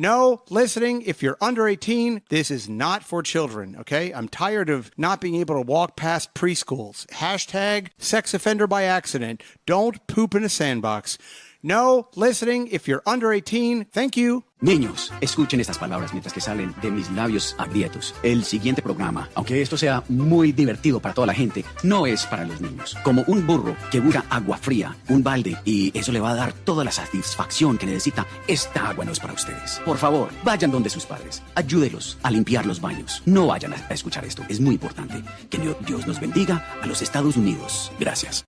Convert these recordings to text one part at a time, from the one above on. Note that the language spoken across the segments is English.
No listening. If you're under 18, this is not for children, okay? I'm tired of not being able to walk past preschools. Hashtag sex offender by accident. Don't poop in a sandbox. No listening. If you're under 18, thank you. Niños, escuchen estas palabras mientras que salen de mis labios agrietos. El siguiente programa, aunque esto sea muy divertido para toda la gente, no es para los niños. Como un burro que busca agua fría, un balde, y eso le va a dar toda la satisfacción que necesita, esta agua no es para ustedes. Por favor, vayan donde sus padres. Ayúdelos a limpiar los baños. No vayan a escuchar esto. Es muy importante. Que Dios nos bendiga a los Estados Unidos. Gracias.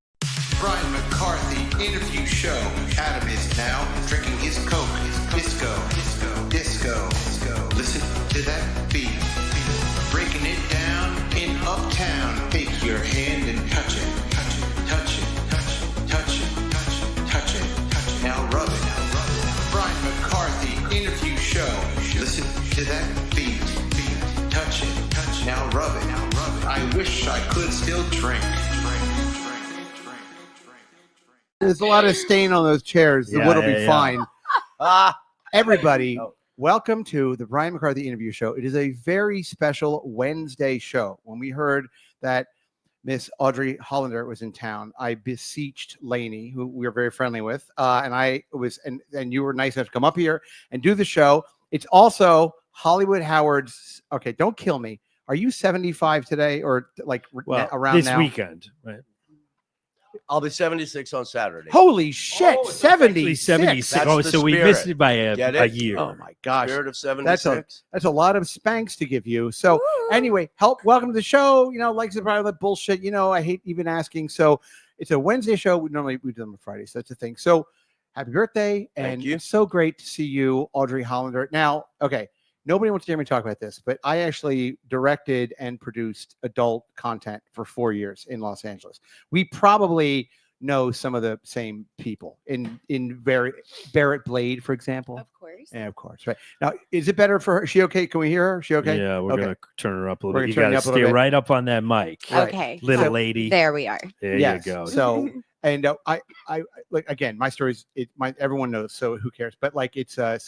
Brian McCarthy interview show. Adam is now drinking his Coke. Disco. Listen to that beat. Breaking it down in Uptown. Take your hand and touch it. Touch it. Now rub it. Brian McCarthy interview show. Listen to that beat. Touch it. Now rub it. I wish I could still drink. There's a lot of stain on those chairs. The wood will be fine. Everybody, welcome to the Brian McCarthy interview show. It is a very special Wednesday show. When we heard that Miss Audrey Hollander was in town, I beseeched Lainey, who we were very friendly with, and you were nice enough to come up here and do the show. It's also Hollywood Howard's. Okay, don't kill me. Are you 75 today, or like around this now? weekend? Right. I'll be 76 on Saturday. Holy shit, 76. 76. Oh, so we missed it by a year. Oh my gosh. Spirit of 76. That's a lot of spanks to give you. So anyway, welcome to the show. You know, like probably that bullshit. You know, I hate even asking. So it's a Wednesday show. We do them on Fridays. So that's the thing. So happy birthday. And it's so great to see you, Audrey Hollander. Now, okay. Nobody wants to hear me talk about this, but I actually directed and produced adult content for 4 years in Los Angeles. We probably know some of the same people in Barrett Blade, for example. Of course. Yeah, of course. Right. Now, is it better for her? Is she okay? Can we hear her? Is she okay? Yeah, we're going to turn her up a little We're bit. You gonna got turn to you up a stay little bit. right up on that mic. Okay. Little lady. There we are. There you go. So, and I like, again, my stories, everyone knows, so who cares? But like, it's, I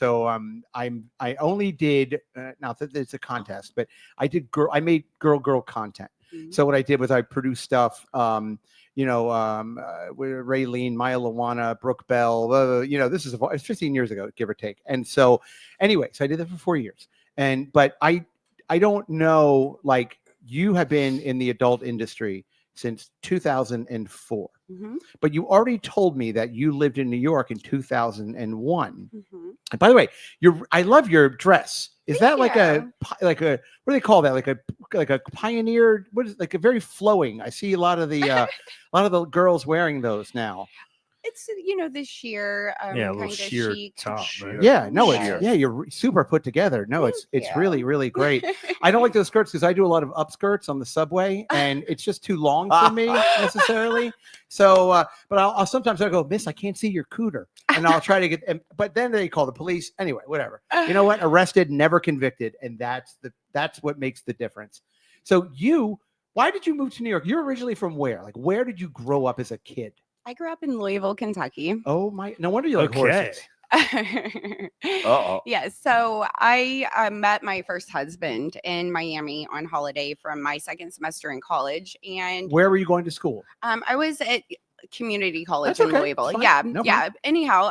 only did, now it's a contest, but I made girl content. Mm-hmm. So what I did was I produced stuff, with Raylene, Maya Lawana, Brooke Bell, this is it's 15 years ago, give or take. And so anyway, so I did that for 4 years. But I don't know, like, you have been in the adult industry since 2004, but you already told me that you lived in New York in 2001. And by the way, I love your dress. Is that like a what do they call that? Like a pioneer? What is, like, a very flowing? I see a lot of the girls wearing those now. It's the sheer a little kind of sheer chic top. Right? Yeah, no, you're super put together. No, it's really, really great. I don't like those skirts because I do a lot of upskirts on the subway, and it's just too long for me necessarily. So, but I'll sometimes go, Miss, I can't see your cooter, and I'll try to get. But then they call the police anyway. Whatever. You know what? Arrested, never convicted, and that's what makes the difference. So why did you move to New York? You're originally from where? Like, where did you grow up as a kid? I grew up in Louisville, Kentucky. Oh my! No wonder you like horses. Yeah, so I met my first husband in Miami on holiday from my second semester in college. And where were you going to school? I was at community college in Louisville. Fine. Yeah, no yeah. problem. Anyhow,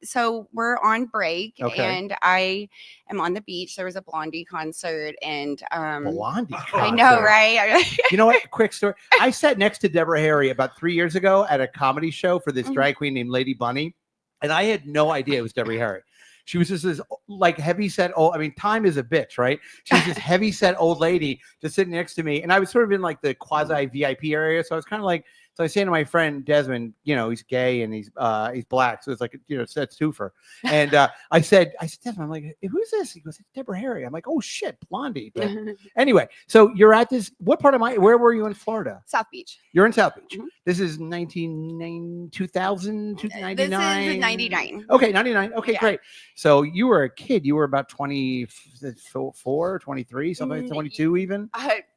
so we're on break, and I am on the beach. There was a Blondie concert, and Blondie concert. I know, right? You know what? Quick story. I sat next to Deborah Harry about 3 years ago at a comedy show for this drag queen named Lady Bunny, and I had no idea it was Deborah Harry. She was just this like heavy set time is a bitch, right? She was this heavy set old lady just sitting next to me, and I was sort of in like the quasi VIP area, so I was kind of like. So I was saying to my friend Desmond, he's gay and he's black, so it's like it's twofer. And I said, Desmond, I'm like, who's this? He goes, it's Deborah Harry. I'm like, oh shit, Blondie. But anyway, so you're at this. What part of where were you in Florida? South Beach. You're in South Beach. Mm-hmm. This is 2000, 99. This is 99. Okay, 99. Okay, Yeah. Great. So you were a kid. You were about 24, 23, something like 22 even.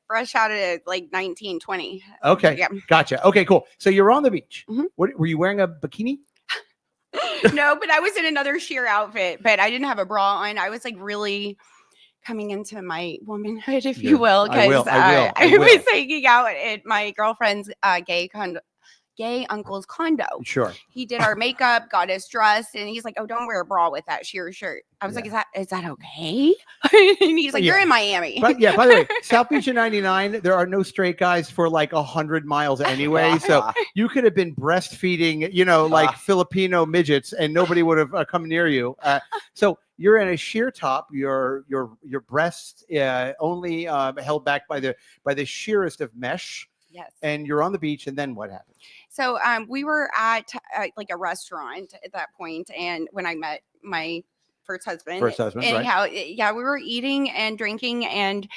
Fresh out of like 19, 20. Okay. Yeah. Gotcha. Okay, cool. So you're on the beach. Mm-hmm. What were you wearing, a bikini? No, but I was in another sheer outfit, but I didn't have a bra on. I was like really coming into my womanhood, if you will, I will, because I I will. was hanging out at my girlfriend's gay uncle's condo. Sure. He did our makeup, got us dressed, and he's like, "Oh, don't wear a bra with that sheer shirt." I was like, "Is that okay?" And he's like, "You're in Miami." But yeah, by the way, South Beach and 99, there are no straight guys for like 100 miles anyway. So you could have been breastfeeding, like Filipino midgets, and nobody would have come near you. So you're in a sheer top. Your breasts only held back by the sheerest of mesh. Yes. And you're on the beach, and then what happened? So we were at like a restaurant at that point, and when I met my first husband, anyhow, right? Yeah, we were eating and drinking, and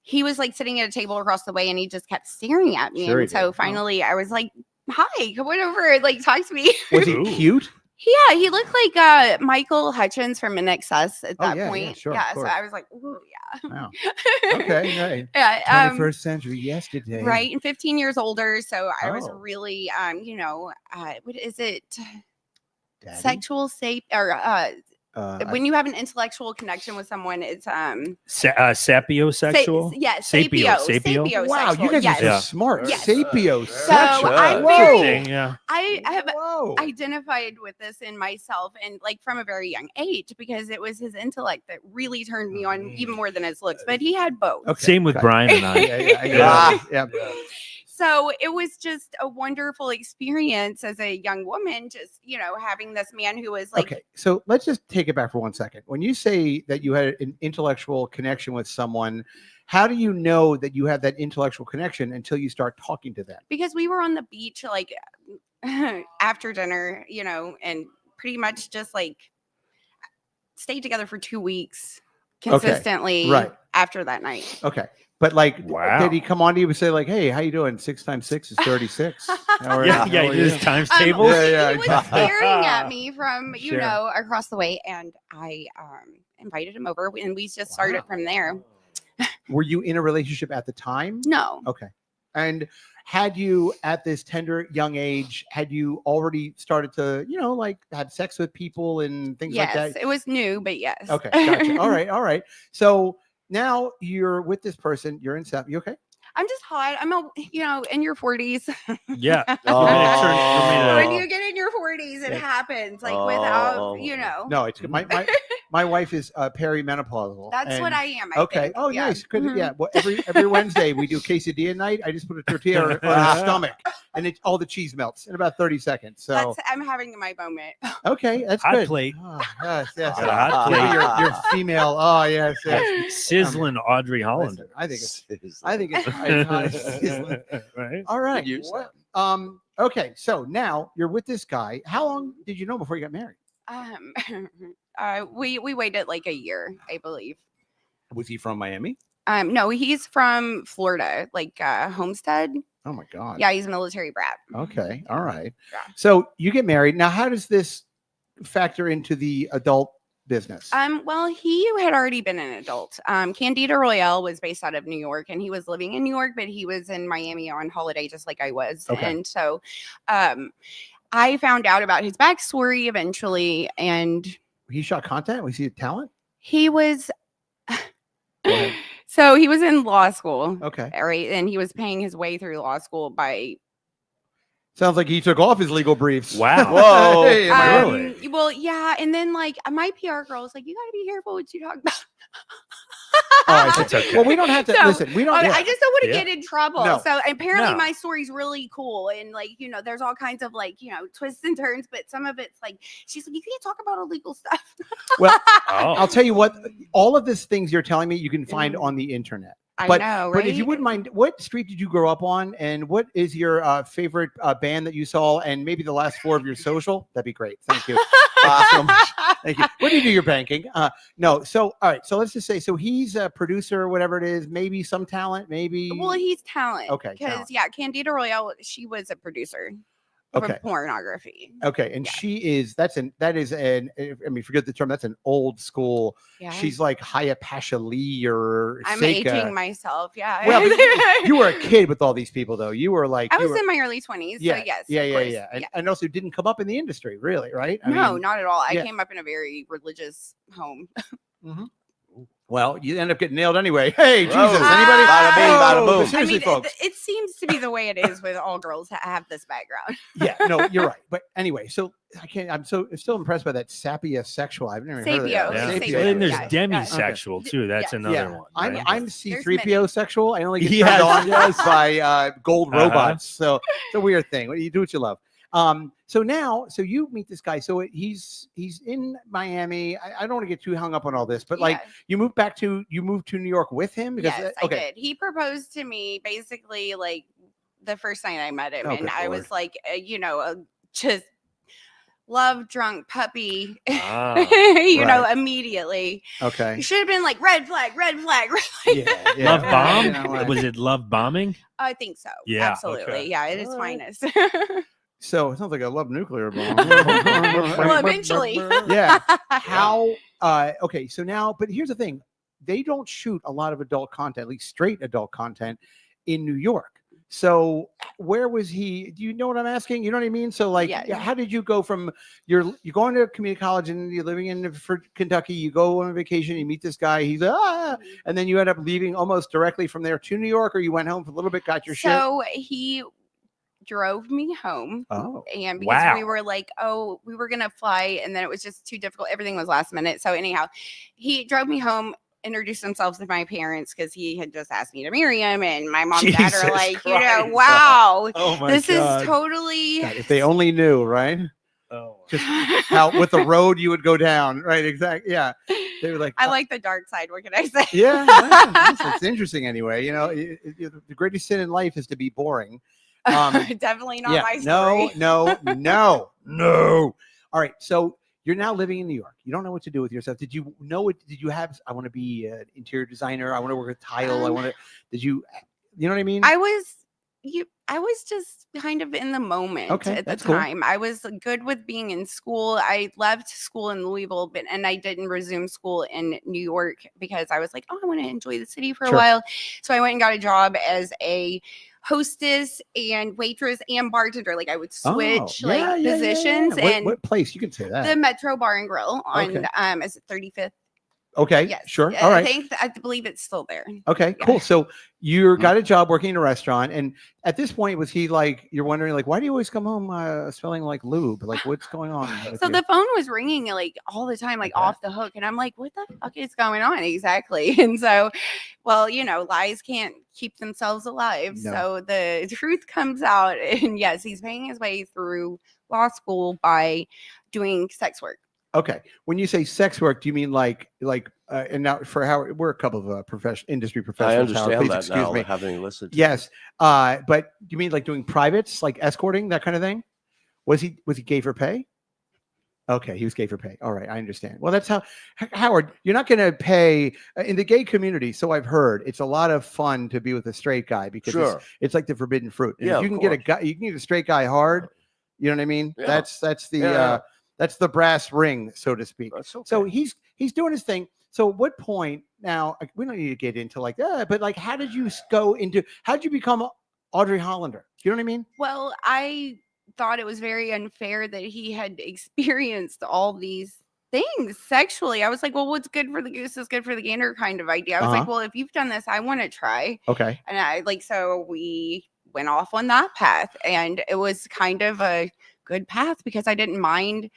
he was like sitting at a table across the way, and he just kept staring at me. Sure and so finally, I was like, "Hi, come on over, like talk to me." Was he cute? Yeah, he looked like Michael Hutchins from NXS at that point. Yeah, sure, yeah, so I was like, "Ooh, yeah." Wow. Okay, right. Yeah, 21st century yesterday. right, and 15 years older, so I was Oh. really, what is it? Daddy? Sexual safe or when you have an intellectual connection with someone, it's sapiosexual. sapio. Wow, you guys are so smart. Yes. Sapiosexual. So I'm very, I have Whoa. identified with this in myself, and like from a very young age, because it was his intellect that really turned me on even more than his looks. But he had both. Okay. Same with Brian and I. Yeah. So it was just a wonderful experience as a young woman, just, having this man who was like, Okay, so let's just take it back for 1 second. When you say that you had an intellectual connection with someone, how do you know that you have that intellectual connection until you start talking to them? because we were on the beach, like after dinner, and pretty much just like stayed together for 2 weeks consistently right. after that night. Okay. But like, Wow. did he come on to you and say like, "Hey, how you doing? 6 times 6 is 36." Yeah, he did his times table. He was staring at me from, Sure. across the way, and I invited him over, and we just started from there. Were you in a relationship at the time? No. Okay. And had you, at this tender young age, had you already started to, like have sex with people and things like that? Yes, it was new, but yes. Okay, gotcha. All right. So now you're with this person. You're in South. You okay? I'm just hot. I'm in your 40s. Yeah. When you get in your 40s, it happens without, No, it's my wife is perimenopausal. That's what I am. I Okay. think. Oh, Yeah. nice. Good. Mhm. Yeah. Well, every Wednesday we do quesadilla night. I just put a tortilla on her stomach, and all the cheese melts in about 30 seconds. So I'm having my moment. okay, that's Hot good. plate. Oh, yes. Got a hot Maybe plate. you're female. Oh, yes. Sizzling Audrey Hollander. Listen, I think it's sizzling. Right? All right. Use that. Okay. So now you're with this guy. How long did you know before you got married? We waited like a year, I believe. Was he from Miami? No, he's from Florida, like Homestead. Oh my God. Yeah, he's a military brat. Okay. All right. Yeah. So you get married. Now, how does this factor into the adult business? Well, he had already been an adult. Candida Royale was based out of New York, and he was living in New York, but he was in Miami on holiday, just like I was. Okay. And so, I found out about his backstory eventually, and He shot content. Was he a talent? he was. Go ahead. So he was in law school, Okay. right? And he was paying his way through law school by Sounds like he took off his legal briefs. Wow. Whoa. Hey, am I right? Really? well, yeah. And then like my PR girl was like, "You got to be careful what you talk about." All right, It's okay. Well, we don't have to So, listen. We don't. I just don't want to Yeah. get in trouble. No. So apparently No. my story's really cool, and like there's all kinds of like twists and turns, but some of it's like she's like, "You can't talk about illegal stuff." Well, Oh. I'll tell you what. All of these things you're telling me, you can find Mhm. on the internet. I But know, right? But if you wouldn't mind, what street did you grow up on, and what is your favorite band that you saw, and maybe the last four of your social? That'd be great. Thank you. So much. Thank you. Where do you do your banking? No. So all right. So let's just say, so he's a producer, whatever it is. Maybe some talent. Maybe. Well, he's talent. Okay, Because talent. yeah, Candida Royale, she was a producer. Okay. for pornography. Okay, and Yeah. that is an I mean, forget the term. That's an old school. Yeah. She's like Haya Pasha Lee or I'm Seika. aging myself. Yeah. Well, but you were a kid with all these people, though. You were like I you was were, in my early 20s. yeah, So yes. yeah, of yeah, course, yeah, and also didn't come up in the industry, really, right? I No, mean, not at all. I yeah. came up in a very religious home. mhm. Well, you end up getting nailed anyway. Hey, Jesus! Whoa. Anybody? Bada bing, bada Oh, boom. but seriously, folks. It seems to be the way it is with all girls that have this background. Yeah, no, you're right. But anyway, so I'm still impressed by that sapiosexual. I've never heard of Sapio, that. Yeah. sapio, And then there's yeah. demisexual too. That's Yeah. another Yeah, one. I'm right? I'm There's C3PO sexual. I only get Yes, turned on yes. by gold Uh-huh. robots. So it's a weird thing. You do what you love. So you meet this guy. So he's in Miami. I don't want to get too hung up on all this, but like Yeah. you moved to New York with him because Yes, I did. He proposed to me basically like the first night I met him, Oh, and good I Lord. was like, just love drunk puppy, Ah. know, immediately. Okay. You should have been like red flag, red flag. Red flag. Yeah. Love bomb? You know what? Was it love bombing? I think so. Yeah, Absolutely. okay. Yeah, it is All right. finest. So it sounds like I love nuclear bomb. Well, eventually. Yeah. How okay, so now, but here's the thing. They don't shoot a lot of adult content, at least straight adult content in New York. So where was he? Do you know what I'm asking? You know what I mean? So like, Yeah. how did you go from you're going to community college and you're living in Kentucky, you go on vacation, you meet this guy, he's and then you end up leaving almost directly from there to New York, or you went home for a little bit, got your shit? So he drove me home. Oh, And because Wow. we were like, we were gonna fly, and then it was just too difficult. Everything was last minute. So anyhow, he drove me home, introduced himself to my parents because he had just asked me to marry him, and my mom and dad Jesus are like, Christ. wow, Oh my this God. is totally. God, if they only knew, right? Oh. Just how with the road you would go down, right? Exactly. Yeah, they were like, I like the dark side. What can I say? yeah, well, it's interesting anyway. You know, the greatest sin in life is to be boring. Definitely not Yeah, my story. no. All right, so you're now living in New York. You don't know what to do with yourself. Did you know it? Did you have? I want to be an interior designer. I want to work with tile. I want to. Did you? You know what I mean? I was just kind of in the moment Okay, at the that's cool. time. I was good with being in school. I left school in Louisville, and I didn't resume school in New York because I was like, I want to enjoy the city for Sure. a while. So I went and got a job as a hostess and waitress and bartender. Like I would switch positions. What, And what place? You can say that. the Metro Bar and Grill on Okay. is it 35th? Okay, Yes. sure. Yeah, All right. I believe it's still there. Okay, Yeah. cool. So you got a job working in a restaurant, and at this point, was he like? You're wondering, like, why do you always come home smelling like lube? Like, what's going on? with So you? the phone was ringing like all the time, like Okay. off the hook. And I'm like, what the fuck is going on exactly? And so, well, lies can't keep themselves alive. No. So the truth comes out. And yes, he's paying his way through law school by doing sex work. Okay, when you say sex work, do you mean like and now for Howard, we're a couple of industry I professionals. Howard, understand please that excuse now, me. having listened to Yes, but you mean like doing privates, like escorting, that kind of thing? Was he gay for pay? Okay, he was gay for pay. All right, I understand. Well, that's how Howard. You're not going to pay in the gay community. So I've heard it's a lot of fun to be with a straight guy because Sure. it's like the forbidden fruit. And Yeah, if you of can get a course. guy, you can get a straight guy hard. You know what I mean? Yeah. That's the Yeah. that's the brass ring, so to speak. That's okay. So he's doing his thing. So at what point now? We don't need to get into like that, but like, how did you how did you become Audrey Hollander? You know what I mean? Well, I thought it was very unfair that he had experienced all these things sexually. I was like, well, what's good for the goose is good for the gander kind of idea. I was like, well, if you've done this, I want to try. Okay. And so we went off on that path, and it was kind of a good path because I didn't mind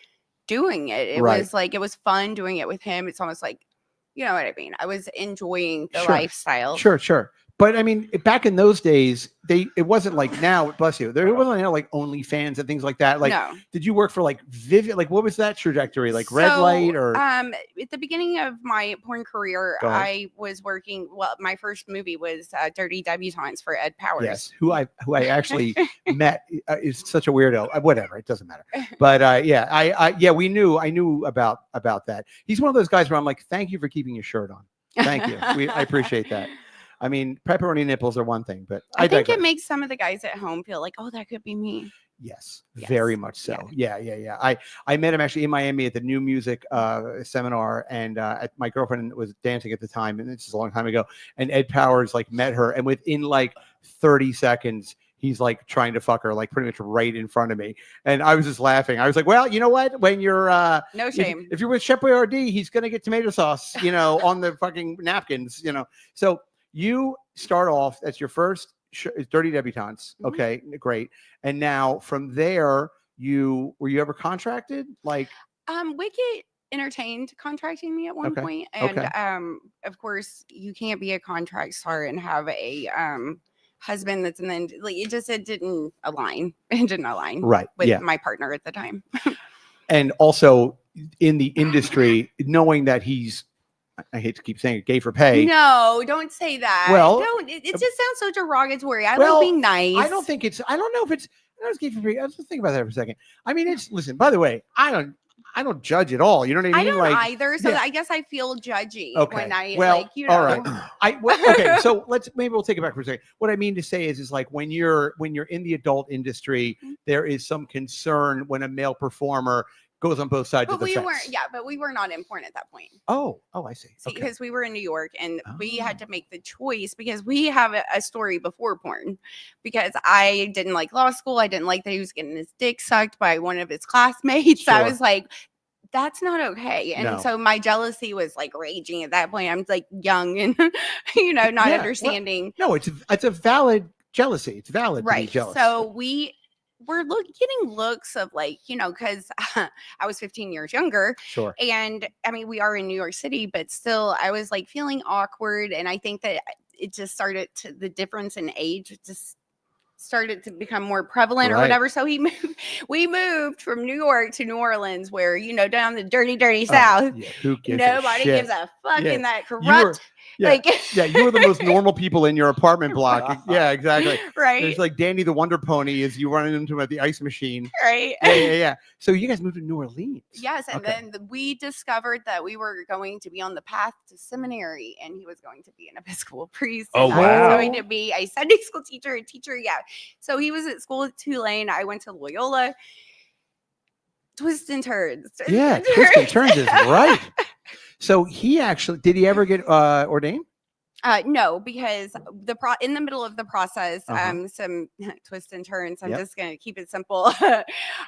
doing it. It Right. was like, it was fun doing it with him. It's almost like, you know what I mean? I was enjoying the Sure. lifestyle. Sure. But I mean, back in those days, it wasn't like now. Bless you. There wasn't like OnlyFans and things like that. Like, No. did you work for like Vivid? Like, what was that trajectory? Like red light or? at the beginning of my porn career, Go ahead. I was working. Well, my first movie was Dirty Debutantes for Ed Powers. Yes, who I actually met is such a weirdo. Whatever, it doesn't matter. But I knew about that. He's one of those guys where I'm like, thank you for keeping your shirt on. Thank you. I appreciate that. I mean, pepperoni nipples are one thing, but I think digress. it makes some of the guys at home feel like, oh, that could be me. Yes, Yes. very much so. Yeah. I met him actually in Miami at the New Music seminar, and my girlfriend was dancing at the time, and it's just a long time ago. And Ed Powers like met her, and within like 30 seconds, he's like trying to fuck her, like pretty much right in front of me. And I was just laughing. I was like, well, you know what? When you're No shame. if you're with Chef Boyardee, he's gonna get tomato sauce, on the fucking napkins, So you start off. That's your first. Dirty Debutantes. Mhm. Okay, great. And now from there, were you ever contracted? Like, Wicked Entertained contracting me at one Okay, point, and okay. of course, you can't be a contract star and have a husband that's in the like. It didn't align. It didn't align right? with Yeah. my partner at the time. And also in the industry, knowing that he's, I hate to keep saying it, gay for pay. No, don't say that. Well, don't. It just sounds so derogatory. I well, like being nice. I don't think it's. I don't know if it's. I was gay for pay. I was just thinking about that for a second. I mean, it's. Listen. By the way, I don't judge at all. You know what I mean? I don't like, either. So yeah. I guess I feel judgy Okay. when I Well, all right. know. Okay, so maybe we'll take it back for a second. What I mean to say is like when you're in the adult industry, Mhm. there is some concern when a male performer goes on both sides But of the we fence. weren't. Yeah, but we were not in porn at that point. Oh, I see. See, Okay. because we were in New York and we had Oh. to make the choice because we have a story before porn. Because I didn't like law school. I didn't like that he was getting his dick sucked by one of his classmates. I Sure. was like, that's not okay. And No. so my jealousy was like raging at that point. I'm like young and not Yeah, well, understanding. No, it's a valid jealousy. It's valid to be Right. jealous. So we were getting looks of like, because I was 15 years younger. Sure. And I mean, we are in New York City, but still, I was like feeling awkward. And I think that it just started the difference in age just started to become more prevalent or Right. whatever. So we moved from New York to New Orleans, where, down the dirty Oh, South. yeah, who gives Nobody a shit? gives a fuck Yeah. in that You were- corrupt. Yeah, Like, yeah, you were the most normal people in your apartment block. Yeah, exactly. right. There's like Danny the Wonder Pony as you run into him at the ice machine. Right. Yeah. So you guys moved to New Orleans. Yes, and Okay. then we discovered that we were going to be on the path to seminary, and he was going to be an Episcopal priest. Oh, and I was wow. going to be a Sunday school teacher, Yeah. So he was at school at Tulane. I went to Loyola. Twists and turns. Yeah, twists and turns is right. So did he ever get ordained? No, because in the middle of the process, Uh-huh. some twists and turns. I'm Yep. just going to keep it simple.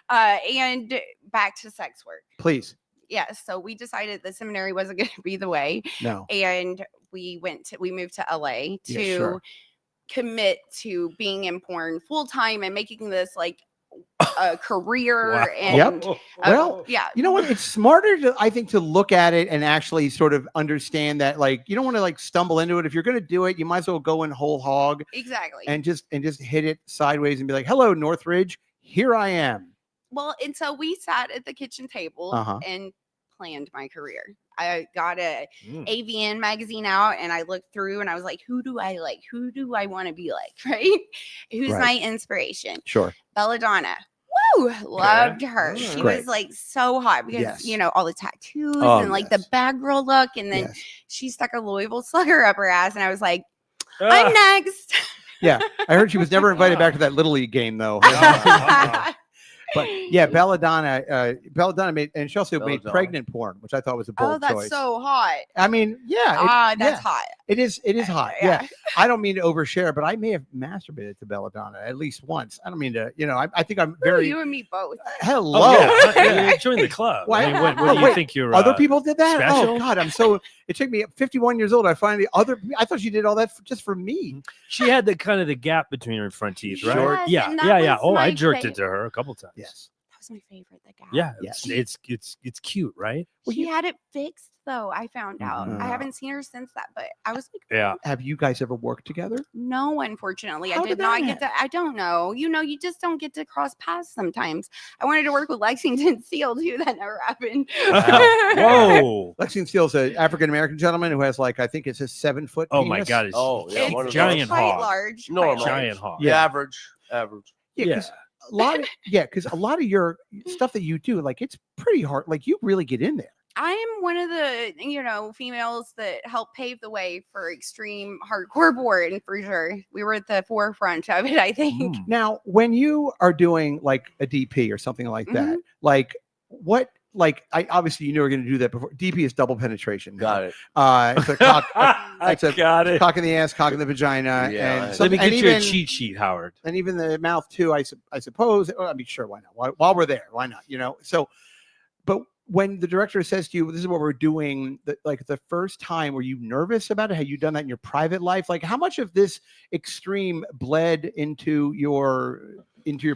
And back to sex work. Please. Yes. So we decided the seminary wasn't going to be the way. No. And we moved to LA to Yeah, sure. commit to being in porn full time and making this like a career. Wow. And Yep. Well, yeah, You know what? It's smarter I think to look at it and actually sort of understand that like you don't want to like stumble into it. If you're going to do it, you might as well go in whole hog exactly. and just hit it sideways and be like, "Hello, Northridge, here I am." Well, and so we sat at the kitchen table Uh-huh. and planned my career. I got a Mm. AVN magazine out and I looked through and I was like, who do I like? Who do I want to be like? Right? Who's Right. my inspiration? Sure. Belladonna. Woo! Loved her. Yeah. She Great. was like so hot because Yes. all the tattoos Oh, and like yes. the bad girl look. And then Yes. she stuck a Louisville Slugger up her ass, and I was like, Ah. I'm next. Yeah. I heard she was never invited back to that Little League game though. But yeah, Belladonna made, and she also made Belladonna. pregnant porn, which I thought was a bold Oh, that's choice. so hot. I mean, yeah, That's yeah, hot. it is hot. Yeah. I don't mean to overshare, but I may have masturbated to Belladonna at least once. I don't mean to, I think I'm Ooh, very you and me both. hello. Oh, yeah. Join the club. Why- I mean, what oh, do you wait, think you're? Other people did that. special? Oh God, it took me 51 years old. I finally I thought she did all that just for me. She had the kind of the gap between her front teeth, right? Yes, Yeah, and that yeah. was Oh, I my jerked thing. it to her a couple times. Yes. That was my favorite. The guy. Yeah, Yes. it's cute, right? Well, She you- had it fixed though. I found out. Mhm. I haven't seen her since that, but I was like, Yeah. Have you guys ever worked together? no, unfortunately, How I did did that not get happen? to. I don't know. You just don't get to cross paths sometimes. I wanted to work with Lexington Steel too. That never happened. Whoa. Lexington Steele's an African American gentleman who has like I think it's a 7-foot. Oh my penis. God. It's Oh, yeah. It's One of giant those. quite hog. large. quite Normal. large. Giant hog. Yeah, Yeah. average. Yeah, 'cause a lot of your stuff that you do, like it's pretty hard. Like you really get in there. I am one of the, females that helped pave the way for extreme hardcore porn for sure. We were at the forefront of it, I think. Mm. Now, when you are doing like a DP or something like that, like what? Like I obviously you knew we were going to do that before. DP is double penetration. Got it. It's a cock. It's a Got it. cock in the ass, cock in the vagina, Yeah, and Let me and get you a even- cheat sheet, Howard. and even the mouth too. I suppose. I mean, sure, why not? While we're there, why not? So, but when the director says to you, "This is what we're doing," like the first time, were you nervous about it? Had you done that in your private life? Like, how much of this extreme bled into your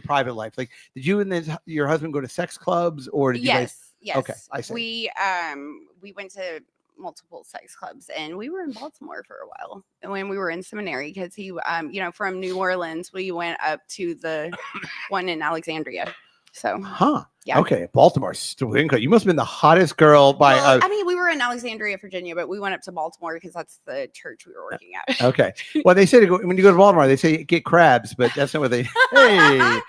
private life? Like, did you and your husband go to sex clubs, or did you guys? Yes. Okay, I see. We went to multiple sex clubs, and we were in Baltimore for a while. And when we were in seminary, because he, from New Orleans, we went up to the one in Alexandria. So, yeah. Okay, Baltimore. You must have been the hottest girl by. Well, I mean, we were in Alexandria, Virginia, but we went up to Baltimore because that's the church we were working at. Okay. Well, they say when you go to Baltimore, they say get crabs, but that's not what they. Hey, That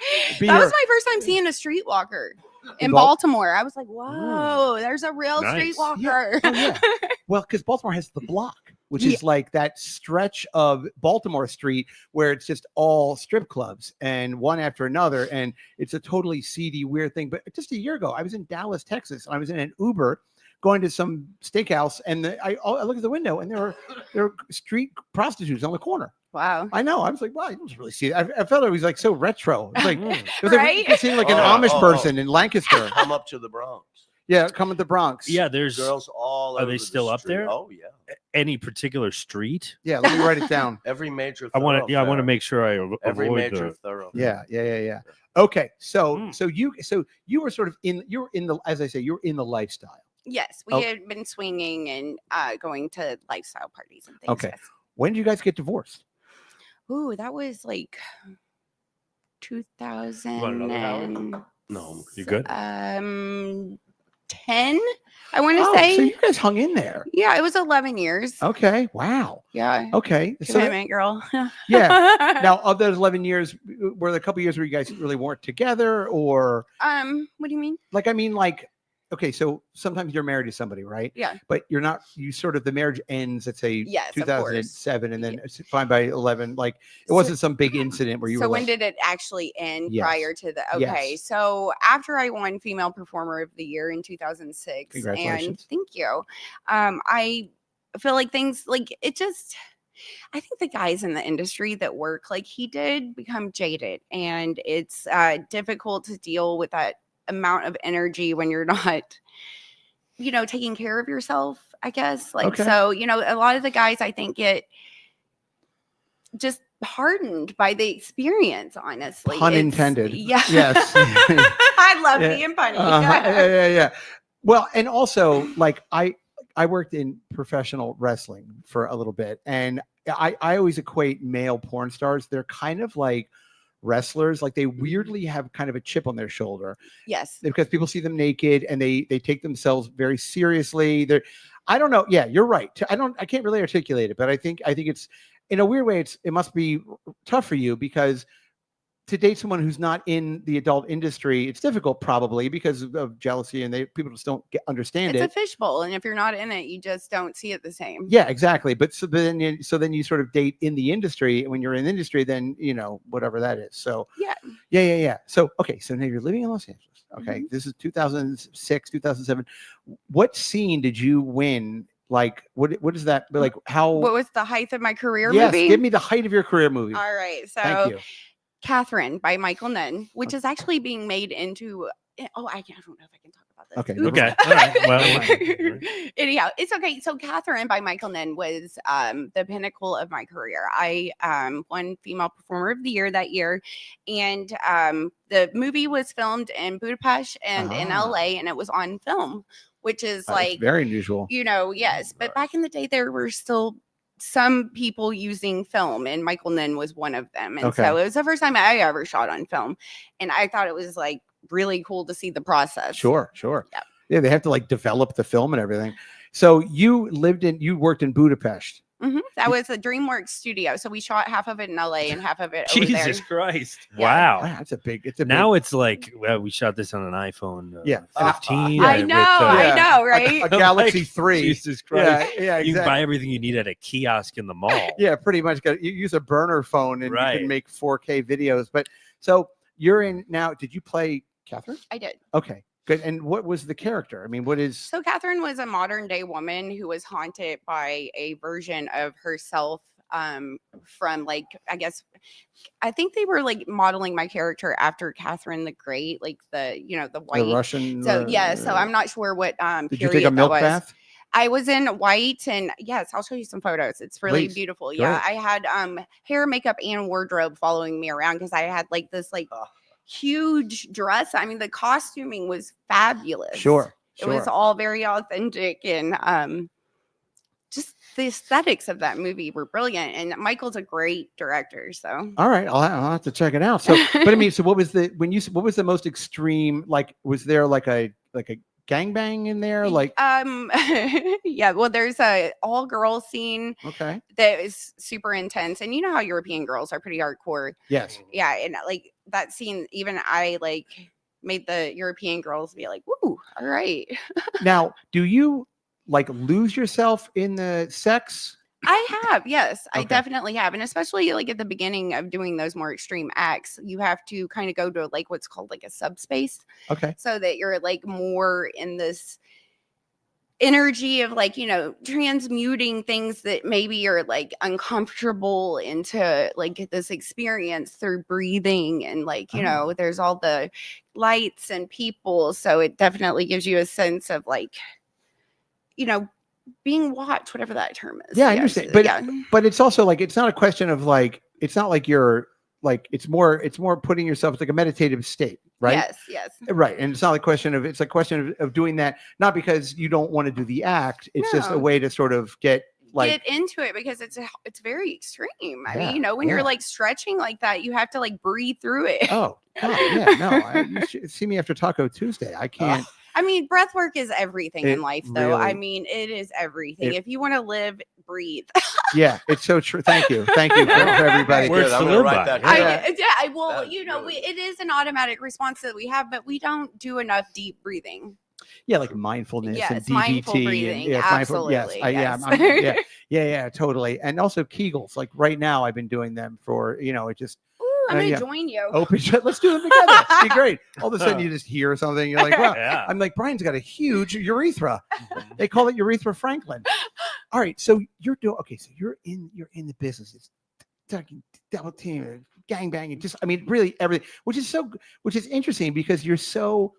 was my first time seeing a streetwalker in Baltimore. I was like, whoa, there's a real Nice. streetwalker. Oh, yeah. Well, because Baltimore has the block, which is like that stretch of Baltimore Street where it's just all strip clubs and one after another. And it's a totally seedy, weird thing. But just a year ago, I was in Dallas, Texas, and I was in an Uber going to some steakhouse. And I look at the window and there were street prostitutes on the corner. Wow. I know. I was like, wow, you don't really see it. I felt it was like so retro. It was like, it was Right? like you seemed like an Amish person in Lancaster. Come up to the Bronx. Yeah, come to the Bronx. Yeah, there's Girls all Are over they the still up street. there? Oh yeah. any particular street. Yeah, let me write it down. Every major. I want to. Yeah, I want to thoroughfare. make sure I Every avoid major the. thoroughfare. Yeah. Okay, so Mm. you were sort of you were in the, as I say, you were in the lifestyle. Yes, we had been swinging and going to lifestyle parties and things. Okay. Yes. When did you guys get divorced? Ooh, that was like 2000 Want another, Howard? and No, You good? 10, I want to Oh, say. so you guys hung in there. Yeah, it was 11 years. Okay. Wow. Yeah. Okay. So Commitment, girl. yeah. Now, of those 11 years, were there a couple years where you guys really weren't together, or What do you mean? like? I mean, like, okay, so sometimes you're married to somebody, right? Yeah. But you're not. You sort of the marriage ends at say Yes, of course. 2007, and then it's fine by 11. Like it wasn't some big incident where you So were. when like, did it actually end Yes. prior to the okay? Yes. So after I won Female Performer of the Year in 2006, and Congratulations. thank you. I feel like things like it just. I think the guys in the industry that work like he did become jaded, and it's difficult to deal with that amount of energy when you're not, taking care of yourself. I guess like Okay. so. A lot of the guys I think get just hardened by the experience, honestly. Pun It's- intended. Yeah. Yes. I love Yeah. being punny. Yeah. Well, and also like I worked in professional wrestling for a little bit, and I always equate male porn stars. They're kind of like wrestlers, like they weirdly have kind of a chip on their shoulder Yes. because people see them naked and they take themselves very seriously. I don't know. Yeah, you're right. I can't really articulate it, but I think it's in a weird way. It must be tough for you because to date someone who's not in the adult industry, it's difficult probably because of jealousy and people just don't understand It's it. a fishbowl, and if you're not in it, you just don't see it the same. Yeah, exactly. But then you sort of date in the industry, and when you're in the industry, then whatever that is. So yeah. So okay, so now you're living in Los Angeles. Okay, This is 2006, 2007. What scene did you win? Like, what is that? Like, how? What was the height of my career Yes, movie? give me the height of your career movie. All right. So Thank you. Catherine by Michael Nunn, which is actually being made into. Oh, I don't know if I can talk about this. Okay, Oops. Okay. All right. Well, Anyhow, it's okay. So Catherine by Michael Nunn was the pinnacle of my career. I won Female Performer of the Year that year, and the movie was filmed in Budapest and in LA, and it was on film, which is That's like very unusual. yes. But back in the day, there were still some people using film, and Michael Nunn was one of them. And so it was the first time I ever shot on film, and I thought it was like really cool to see the process. Sure. Yep. Yeah, they have to like develop the film and everything. So you worked in Budapest, That was a DreamWorks studio. So we shot half of it in LA and half of it over there. Jesus Christ! Yeah. Wow. Wow, it's a big. It's a Now big, it's like, well, we shot this on an iPhone. Yeah. 15. I with, know, Yeah. I know, right? a Galaxy like, 3. Jesus Christ! Yeah, yeah, You can exactly. buy everything you need at a kiosk in the mall. Yeah, pretty much. You use a burner phone and you Right. can make 4K videos. But so you're in now. Did you play Catherine? I did. Okay, good. And what was the character? I mean, what is? So Catherine was a modern day woman who was haunted by a version of herself from like, I think they were like modeling my character after Catherine the Great, like the white. The Russian. So yeah, so I'm not sure what Did you period take a milk that was. bath? I was in white, and yes, I'll show you some photos. It's really Please. beautiful. Yeah, Great. I had hair, makeup, and wardrobe following me around because I had like this huge dress. I mean, the costuming was fabulous. Sure. It was all very authentic, and just the aesthetics of that movie were brilliant. And Michael's a great director. So All right, I'll have to check it out. So, but I mean, so what was the what was the most extreme? Like, was there like a gangbang in there? Like, yeah, well, there's a all girls scene okay, that is super intense, and you know how European girls are pretty hardcore. yes, Yeah, and like that scene, even I like made the European girls be like, "Woo, all right." Now, do you like lose yourself in the sex? I have, yes, I Okay. definitely have, and especially like at the beginning of doing those more extreme acts, you have to kind of go to like what's called like a subspace, Okay, so that you're like more in this energy of like transmuting things that maybe are like uncomfortable into like this experience through breathing, and like there's all the lights and people, so it definitely gives you a sense of like being watched, whatever that term is. Yeah, I Yes, understand. But yeah. but it's also like it's not a question of like it's not like you're like it's more putting yourself. It's like a meditative state, right? Yes. Right. And it's not a question of it's a question of doing that not because you don't want to do the act. It's just a No. way to sort of get like get into it because it's very extreme. I Yeah, mean, when yeah. you're like stretching like that, you have to like breathe through it. oh God, yeah, no, you should see me after Taco Tuesday. I can't. I mean, breath work is everything It in life, though. I really- mean, it is everything. it- If you want to live, breathe. Yeah, it's so true. Thank you for everybody. Words Good, I'm to gonna live write by. that Yeah. down. Well, That's really it is an automatic response that we have, but we don't do enough deep breathing. Yeah, like mindfulness and Yes, DBT mindful breathing, and yes, mindful, yes, absolutely, yeah, yeah, totally. And also Kegels. Like right now, I've been doing them for it just Ooh, I'm gonna yeah. join you. open. Let's do them together. It'd be great. All of a sudden, you just hear something. You're like, wow. Yeah. I'm like, Brian's got a huge urethra. They call it urethra Franklin. All right, so you're doing okay. So you're in the business. It's talking double team, gang banging. Just I mean, really everything. Which is interesting because you're so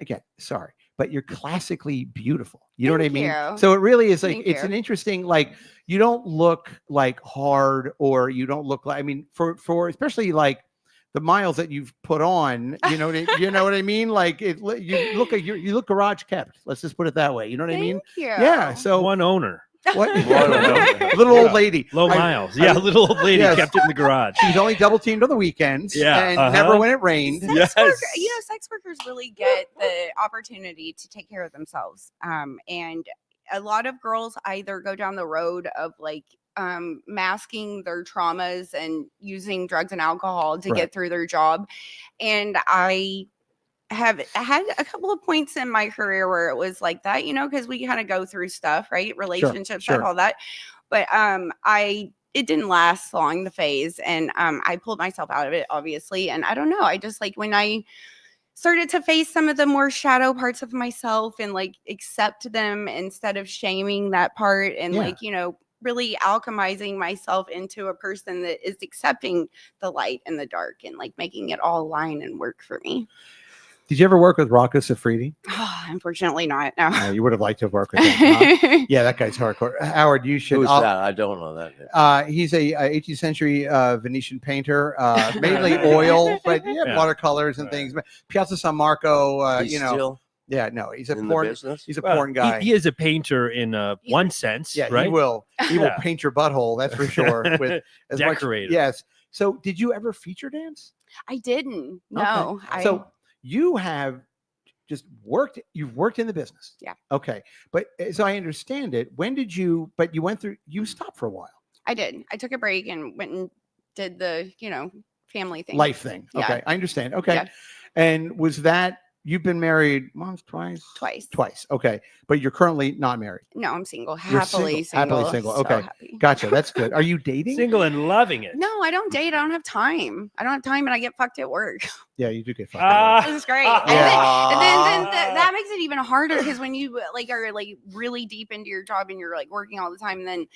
again sorry, but you're classically beautiful. You know what I Thank mean? you. So it really is like Thank it's you. an interesting like you don't look like hard or you don't look like I mean for especially like the miles that you've put on, you know what I mean? Like you look garage kept. Let's just put it that way. You know what I mean? Thank you. Yeah. So One owner. what? One Little old Yeah. lady. Low I- miles. Yeah, little old lady Yes. kept it in the garage. She was only double teamed on the weekends. Yeah, And never when it rained. Sex Yes. sex workers really get the opportunity to take care of themselves. And a lot of girls either go down the road of like masking their traumas and using drugs and alcohol to Right. get through their job. And I have had a couple of points in my career where it was like that, because we kind of go through stuff, right? Relationships, sure. all that. But it didn't last long, the phase, and I pulled myself out of it, obviously. And I don't know, I just like when I started to face some of the more shadow parts of myself and like accept them instead of shaming that part and Yeah. like really alchemizing myself into a person that is accepting the light and the dark and like making it all align and work for me. Did you ever work with Rocco Siffredi? Unfortunately not, no. You would have liked to have worked with him. Huh? Yeah, that guy's hardcore. Howard, you should. Who's I'll- that? I don't know that. He's a 18th century Venetian painter, mainly oil, but Yeah. watercolors and Right. things. But Piazza San Marco, He's still yeah, no, he's a in the porn. business. He's a Well, porn guy. He is a painter in one sense, Yeah, right? he will Yeah. paint your butthole. That's for sure. With as much, Decorator. yes. So, did you ever feature dance? I didn't. Okay. No. So you have just worked. You've worked in the business. Yeah. Okay. But as I understand it, but you went through, you stopped for a while. I did. I took a break and went and did the, family thing. Life thing. Yeah. Okay. I understand. Okay. Yeah. And was that, you've been married once, twice? Twice. Okay. But you're currently not married. No, I'm single. You're Happily Happily single. So Okay. happy. Gotcha. That's good. Are you dating? Single and loving it. No, I don't date. I don't have time. And I get fucked at work. Yeah, you do get fucked. Ah. This is great. Yeah. And then that makes it even harder because when you are like really deep into your job and you're like working all the time, and then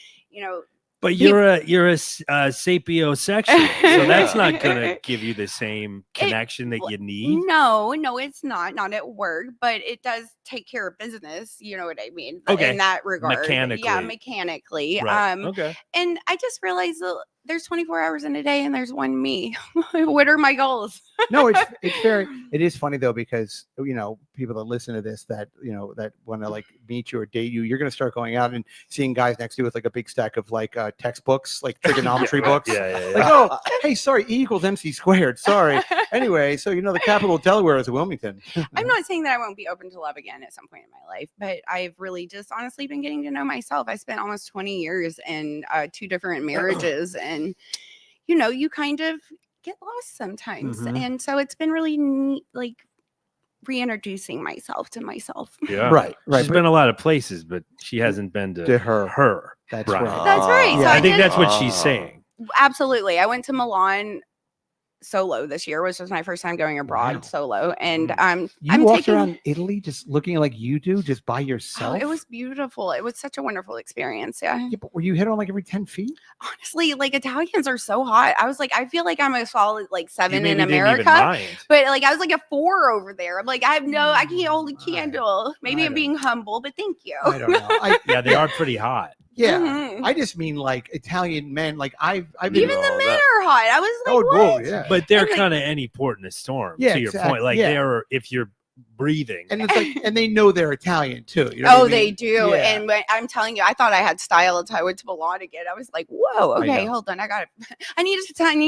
But you're a sapiosexual, so that's not gonna give you the same connection that you need. No, it's not at work, but it does take care of business. You know what I mean? Okay. In that regard, Mechanically. yeah, mechanically. Right. Okay. And I just realized that there's 24 hours in a day, and there's one me. What are my goals? No, it is funny though, because people that listen to this that that want to like meet you or date you, you're going to start going out and seeing guys next to you with like a big stack of like textbooks, like trigonometry books. Yeah. Like, oh, hey, sorry, E equals MC squared. Sorry. Anyway, so the capital of Delaware is Wilmington. I'm not saying that I won't be open to love again at some point in my life, but I've really just honestly been getting to know myself. I spent almost 20 years in 2 different marriages, and you kind of get lost sometimes. Mhm. And so it's been really neat, like reintroducing myself to myself. Yeah. Right. She's been a lot of places, but she hasn't been to her. That's Right. right. That's right. Yeah. So I think did- that's what she's saying. Absolutely. I went to Milan solo this year, which was my first time going abroad Wow. solo. And You I'm walked taking around Italy just looking like you do, just by Oh, yourself. it was beautiful. It was such a wonderful experience. Yeah. Yeah, but were you hit on like every 10 feet? Honestly, like Italians are so hot. I was like, I feel like I'm a solid like You 7 maybe in didn't even America. mind. But like I was like a 4 over there. I'm like, I can't hold a candle. Maybe I I'm being humble, but thank you. I don't know. Yeah, they are pretty hot. Yeah. Mhm. I just mean like Italian men. Like I've been Even the men are hot. I was like, what? yeah. But they're And, like- kind of any port in a storm, Yeah, to your exactly. point. Like Yeah. they're, if you're breathing. And it's like, and they know they're Italian too. You know what I Oh, mean? they do. Yeah. And when, I'm telling you, I thought I had style until I went to Milan again. I was like, whoa, I okay, know. hold on. I got it. I need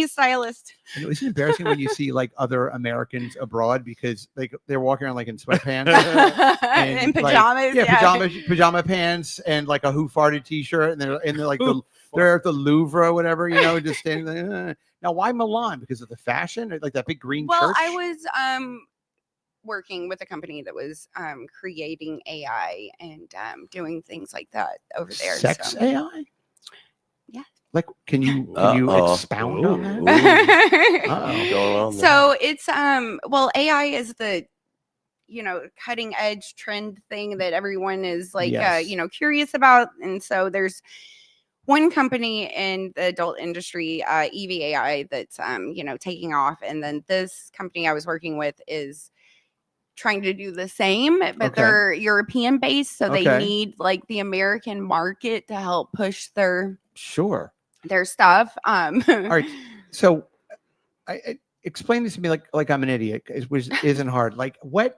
a stylist. And isn't it embarrassing when you see like other Americans abroad because like they're walking around like in sweatpants In like, pajamas. pajama pants and like a Who Farted t-shirt, and they're like Who they're at the Louvre or whatever, just standing there. Now, why Milan? Because of the fashion, or like that big green Well, church? I was working with a company that was creating AI and doing things like that over there. Sex so. AI. Yeah. Like, can you Uh-oh. expound on that? Ooh. Uh-oh. Going on there. So it's AI is the cutting edge trend thing that everyone is like Yes. curious about. And so there's one company in the adult industry, EVAI, that's taking off, and then this company I was working with is trying to do the same, but Okay. they're European based, so they Okay. need like the American market to help push their Sure. stuff. All right. So, I explain this to me like I'm an idiot, which isn't hard. Like, what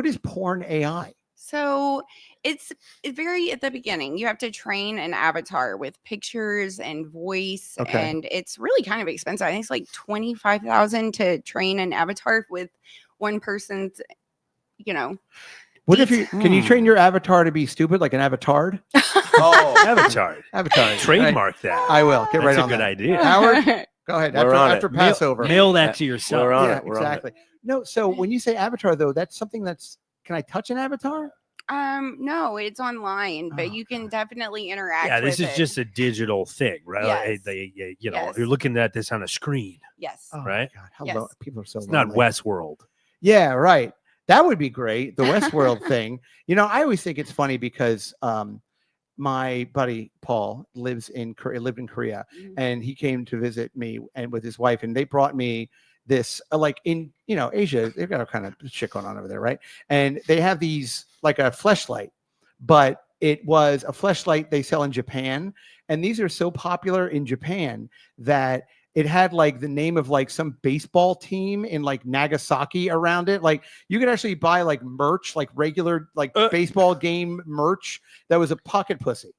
is porn AI? So it's very at the beginning. You have to train an avatar with pictures and voice, Okay. and it's really kind of expensive. I think it's like $25,000 to train an avatar with one person's. What if can you train your avatar to be stupid, like an avatar? Oh, Avatar. Avatar. Trademark that. I will get That's right a on good that. idea. Howard, go ahead. We're on After it. Passover. Mail that to yourself. We're on Yeah, it. We're on it. exactly. No, so when you say avatar, though, that's something that's. Can I touch an avatar? No, it's online, but Oh, you can definitely interact. Yeah, this with is it. just a digital thing, right? Yes. Like, Yes. you're looking at this on a screen. Yes. Oh, Right? God, how Yes. low people are so. It's not lonely. Westworld. Yeah, right. That would be great. The Westworld thing. I always think it's funny because my buddy Paul lived in Korea, Mhm. and he came to visit me and with his wife, and they brought me this like in Asia, they've got a kind of shit going on over there, right? And they have these like a fleshlight, but it was a fleshlight they sell in Japan, and these are so popular in Japan that it had like the name of like some baseball team in like Nagasaki around it. Like you could actually buy like merch, like regular like baseball game merch that was a pocket pussy.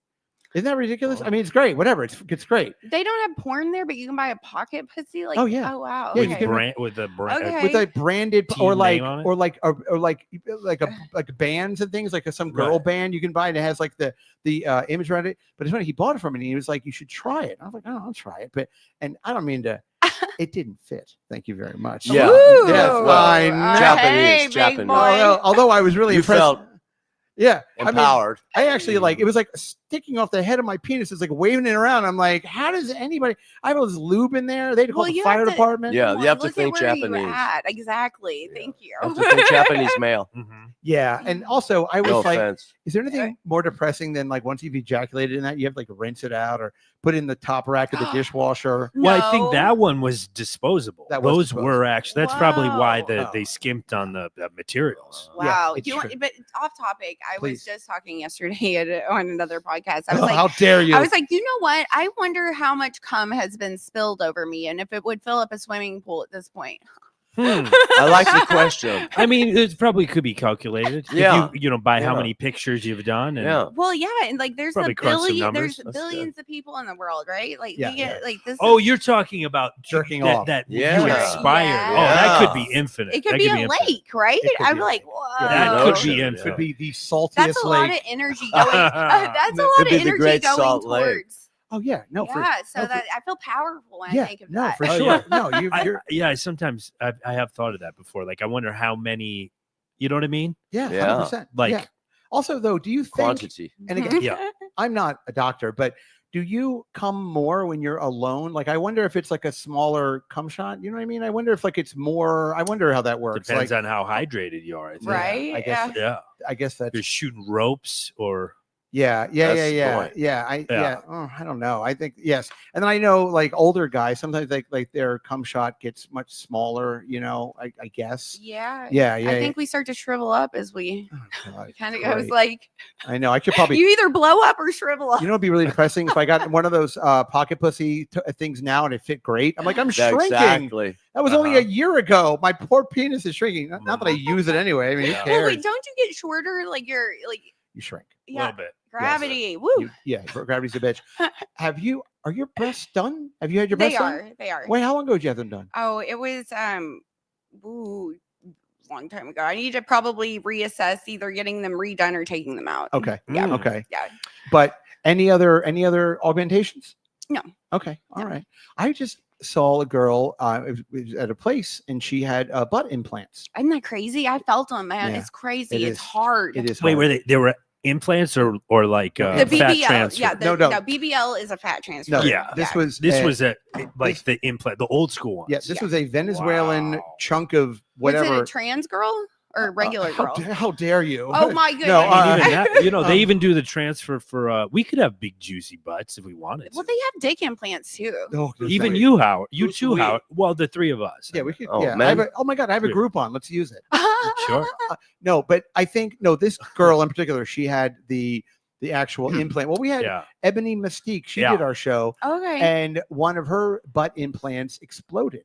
Isn't that ridiculous? I mean, it's great. Whatever. It's great. They don't have porn there, but you can buy a pocket pussy. Like, Oh, yeah. Oh wow. Yeah, okay. you can- with a brand. Okay. With a branded Team name on it? or like bands and things like some girl Right. band you can buy and it has like the image around it. But it's funny, he bought it from me and he was like, "You should try it." I was like, "Oh, I'll try it," and I don't mean to. It didn't fit. Thank you very much. Yeah. Ooh. Yes, I know. Hey, big Japanese. boy. Although I was really You impressed. felt Yeah, I mean, empowered. I actually it was like sticking off the head of my penis. It's like waving it around. I'm like, how does anybody? I have all this lube in there. They had to call Well, the you fire have to- department. Yeah, Come you have on, to look at think where you Japanese. at. Exactly. Thank you. You have to think Japanese male. Yeah, and also I was No like, offense. is there anything more depressing than like once you've ejaculated in that, you have to like rinse it out or put it in the top rack of the dishwasher? Well, I think No. that one was disposable. That was Those disposable. were actually. That's probably why Wow. they skimped on the materials. Yeah, Wow. it's Do you want, true. but off topic, I Please. was just talking yesterday on another podcast. I was Oh, like, how dare you? I was like, you know what? I wonder how much cum has been spilled over me and if it would fill up a swimming pool at this point. I like the question. I mean, it probably could be calculated. Yeah. If you by how Yeah. many pictures you've done. And Yeah. Well, yeah, and like there's Probably a crunch some billion, there's numbers. That's billions of people in the world, right? Like Yeah, we get like this. Oh, is- you're talking about Jerking that, off. that Yeah. you expired. Yeah. Oh, that could Yeah. be infinite. it could That be a infinite. lake, right? It could I'm be a like, lake. whoa. That Yeah, could ocean, be yeah. Could infinite. be the saltiest That's a lot lake. of energy going. That's a lot Could of be the energy Great going Salt Lake. towards. Oh yeah, no, yeah, so no, for- that I feel powerful when I yeah, think of no, that. for Oh, sure. yeah. No, I, you're yeah, sometimes I have thought of that before. Like, I wonder how many. You know what I mean? yeah, Yeah. 100%. Like- yeah. Also, though, do you think? Quantity. And again, Yeah. I'm not a doctor, but do you come more when you're alone? Like, I wonder if it's like a smaller cum shot. You know what I mean? I wonder if like it's more. I wonder how that works. Depends like, on how hydrated you are. I think. Right? I guess. Yeah. I guess If that's you're shooting ropes or. yeah. That's the Yeah. point. Yeah. Oh, I don't know. I think yes. And then I know like older guys sometimes like their cum shot gets much smaller. You know, I guess. Yeah. Yeah. I think we start to shrivel up as we Oh, God, kind of great. goes like I know. I should probably. you either blow up or shrivel up. You know, it'd be really depressing if I got one of those pocket pussy things now and it fit great. I'm like, I'm Yeah, shrinking. exactly. That was only Uh-huh. a year ago. My poor penis is shrinking. Not that I use it anyway. I mean, who Yeah. Oh, cares? wait, don't you get shorter? Like you're like You shrink. A yeah, little bit. gravity. Woo. Yeah, gravity's a bitch. Are your breasts done? Have you had your They breasts done? are. They are. Wait, how long ago did you have them done? Oh, it was long time ago. I need to probably reassess either getting them redone or taking them out. Okay. Yeah. Okay. Yeah. But any other augmentations? No. Okay. All No. right. I just saw a girl it was at a place and she had butt implants. Isn't that crazy? I felt them, man. Yeah, it's crazy. it It's is. hard. It is. Wait, hard. they were implants or like The the fat BBL. transfer? Yeah. No. No, BBL is a fat transfer. No. Yeah. This was This a- was like the implant, the old school one. yeah. This Yeah. was a Venezuelan Wow. chunk of Was whatever. it a trans girl or regular how, girl? how dare you? Oh my goodness. No, And even that, they Um, even do the transfer for. We could have big juicy butts if we wanted. Well, to. they have dick implants too. Oh, Even sorry. you, Howard. You Who's too, we? Howard. Well, the three of us. Yeah, we could. Oh, yeah, men? oh my god, I have a Yeah. Groupon. Let's use it. Sure. No, but I think this girl in particular, she had the actual implant. Well, we had Yeah. Ebony Mystique. She Yeah. did our show, Okay. and one of her butt implants exploded.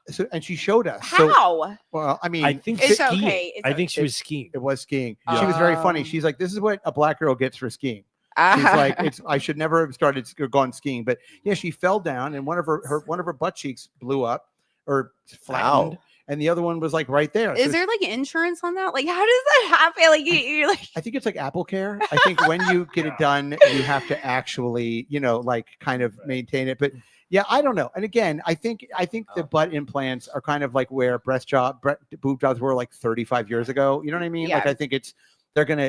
So, and she showed us. So, How? well, I mean, I think It's skiing. okay. It's I think she okay. was skiing. it was skiing. She was very funny. Um, She's like, "This is what a black girl gets for skiing." She's like, I should never have started gone skiing, but yeah, she fell down, and one of her butt cheeks blew up or flattened, Ow. and the other one was like right there. Is So there like insurance on that? Like, how does that happen? Like, you're like, I think it's like Apple Care. I think when you get it done, you have to actually, like kind of maintain it. But yeah, I don't know. And again, I think the butt implants are kind of like where boob jobs were like 35 years ago. You know what I mean? Like Yeah. I think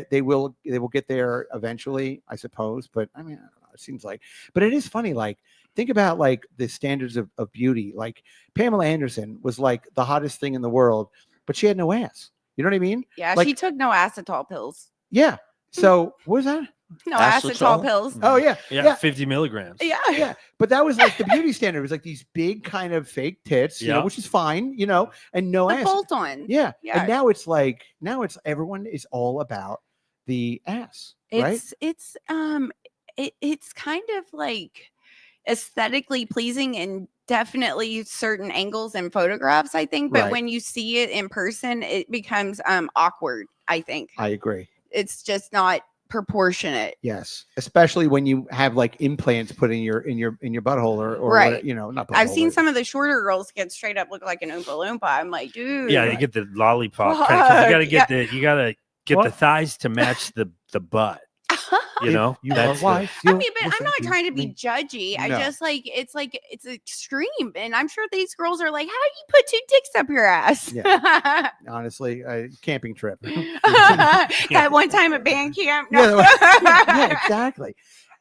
they will get there eventually, I suppose. But I mean, I don't know. It seems like, but it is funny. Like think about like the standards of beauty. Like Pamela Anderson was like the hottest thing in the world, but she had no ass. You know what I mean? yeah, Like- she took no acetol pills. Yeah. So what was that? No Acetol? acetol pills. Oh yeah. Yeah, 50 milligrams. Yeah. Yeah, but that was like the beauty standard. It was like these big kind of fake tits, Yeah. which is fine, and no Like ass. bolt on. Yeah. Yeah. And now it's everyone is all about the ass, right? It's kind of like aesthetically pleasing and definitely certain angles and photographs, I think. But Right. when you see it in person, it becomes awkward, I think. I agree. It's just not proportionate. Yes, especially when you have like implants put in your butthole or Right. not. I've butthole, seen but- some of the shorter girls get straight up look like an Oompa Loompa. I'm like, dude. Yeah, you get the lollipop. 'Cause you gotta get the What? thighs to match the butt. You know, You that's are the- wise. I you'll mean, but I'm listen not trying to be me. judgy. I No. just it's extreme, and I'm sure these girls are like, "How do you put 2 dicks up your ass?" Yeah. Honestly, camping trip. That one time at band camp. No. yeah, exactly.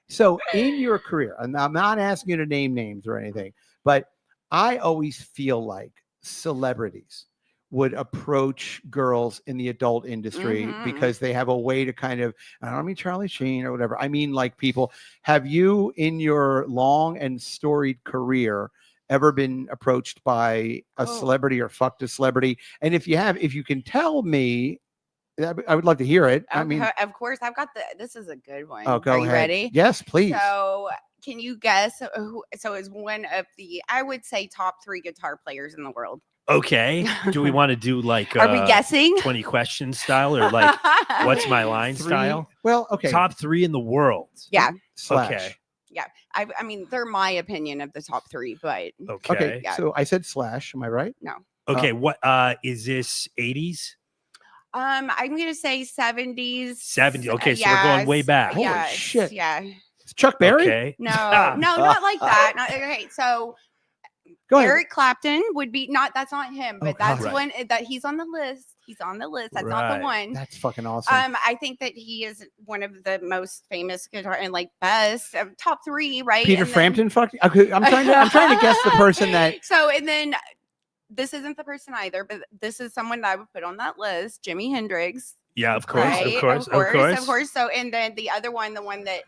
So in your career, and I'm not asking you to name names or anything, but I always feel like celebrities would approach girls in the adult industry Mhm. because they have a way to kind of, I don't mean Charlie Sheen or whatever. I mean, like people, have you in your long and storied career ever been approached by a Oh. celebrity or fucked a celebrity? And if you have, if you can tell me, I would love to hear it. I mean, of course, I've got this is a good one. oh, go Are ahead. you ready? Yes, please. So, can you guess who? So, is one of the, I would say, top 3 guitar players in the world. Okay. Do we want to do like Are we guessing? 20 questions style or like what's my line 3 style? Well, okay. Top 3 in the world. Yeah. Slash. Okay. I mean, they're my opinion of the top 3, but Okay. Okay. Yeah. So I said Slash. Am I right? Okay. What is this 80s? I'm gonna say 70s. 70. Okay, so we're going way back. Holy Yes, shit. Yeah. It's Chuck Berry. Okay. No, not like that. Okay, so Go ahead. Eric Clapton would be that's not him, but Oh, that's right. one that he's on the list. He's on the list. That's not the Right. one. That's fucking awesome. I think that he is one of the most famous guitar and like best top 3, right? Peter And then- Frampton. Fuck. Okay, I'm trying to guess the person that. So, and then this isn't the person either, but this is someone that I would put on that list, Jimi Hendrix. Yeah, of course, Right? of course. So, and then the other one, the one that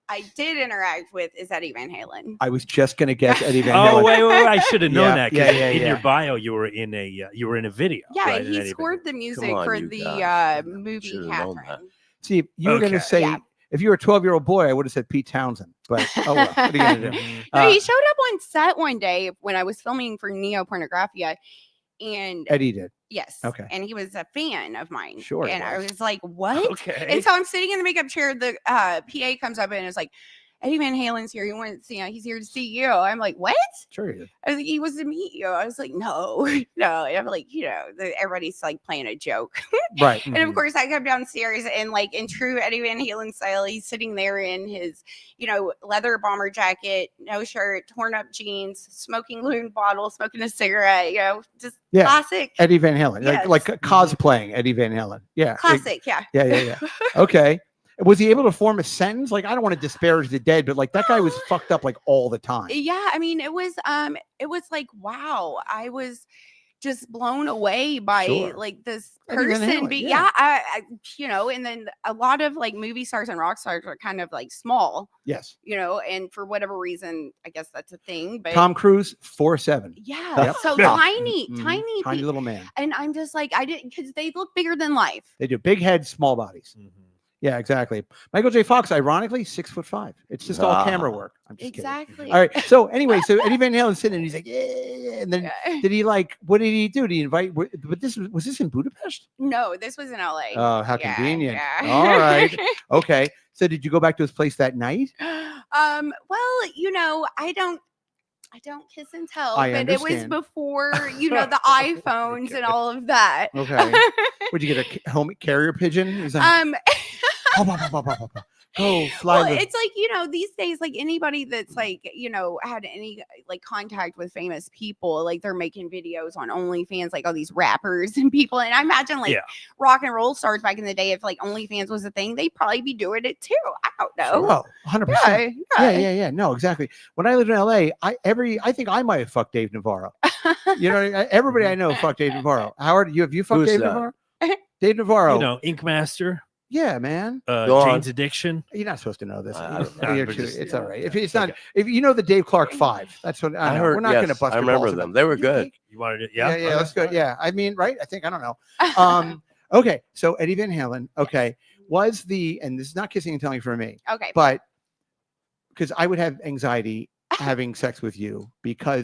I did interact with, is Eddie Van Halen. I was just gonna guess Eddie Van Oh Halen. wait! I should have known Yeah, that. 'Cause yeah, in yeah. your bio, you were in a video. Yeah, right, in he Eddie Van scored Halen. the music on, for you the guys. movie Should've known that. Catherine. See, you were gonna Okay. say Yeah. if you were a 12-year-old boy, I would have said Pete Townsend. But oh well, what are you gonna do? Mhm. No, Uh, he showed up on set one day when I was filming for Neo Pornographia, and Eddie did. yes, Okay. and he was a fan of mine. Sure he and I was. was like, "What?" Okay. And so I'm sitting in the makeup chair. The PA comes up and is like, "Eddie Van Halen's here. He wants, he's here to see you." I'm like, "What?" Sure he did. I was like, "He wants to meet you." I was like, "No, no." And I'm like, everybody's like playing a joke. Right. And of course, I come downstairs and, like, in true Eddie Van Halen style, he's sitting there in his, leather bomber jacket, no shirt, torn up jeans, smoking loon bottle, smoking a cigarette. Just Yeah. classic, Eddie Van Halen, Yes. like cosplaying Eddie Van Halen. Yeah. classic. Yeah. Yeah. Okay. Was he able to form a sentence? Like, I don't want to disparage the dead, but like that guy was fucked up like all the time. Yeah. I mean, it was like, wow, I was just blown away by Sure. like this Eddie Van person. Halen, But yeah. I and then a lot of like movie stars and rock stars are kind of like small, Yes. and for whatever reason, I guess that's a thing. But Tom Cruise, 4'7". yeah, Yep. so Yeah. tiny, Mhm. tiny, Tiny little man. and I'm just like, I didn't, because they look bigger than life. They do big heads, small bodies. Mhm. Yeah, exactly. Michael J. Fox, ironically, 6'5". It's just all camera Ah. work. I'm just Exactly. kidding. All right. So anyway, so Eddie Van Halen's sitting and he's like, yeah. And then Yeah. did he what did he do? Did he invite? But was this in Budapest? No, this was in LA. Oh, how Yeah, convenient. yeah. All right. Okay. So did you go back to his place that night? Well, I don't kiss and tell, I but it was understand. before, the iPhones and all of that. Okay. Would you get a home carrier pigeon? He's like, hop, hop, hop, hop, hop, hop. Go fly. Well, the- it's like, these days, like anybody that's like, had any like contact with famous people, like they're making videos on OnlyFans, like all these rappers and people. And I imagine like Yeah. rock and roll stars back in the day, if like OnlyFans was a thing, they'd probably be doing it too. I don't know. Oh, 100%. Yeah. Yeah. No, exactly. When I lived in LA, I think I might have fucked Dave Navarro. Everybody I know fucked Dave Navarro. Howard, have you fucked Who's Dave that? Navarro? Dave Navarro. Ink Master, Yeah, man. Go on. Jane's Addiction. You're not supposed to know this. I don't know. You're But too- just- it's all right. If yeah, it's not, if you know the Dave Clark 5, that's what I I know. heard. We're not going to yes, bust. I your remember balls them. about- They were good. You wanted it? Yeah, Yeah. that's good. Yeah, I mean, right? I think I don't know. Okay, so Eddie Van Halen. Okay, and this is not kissing and telling for me, Okay. but because I would have anxiety having sex with you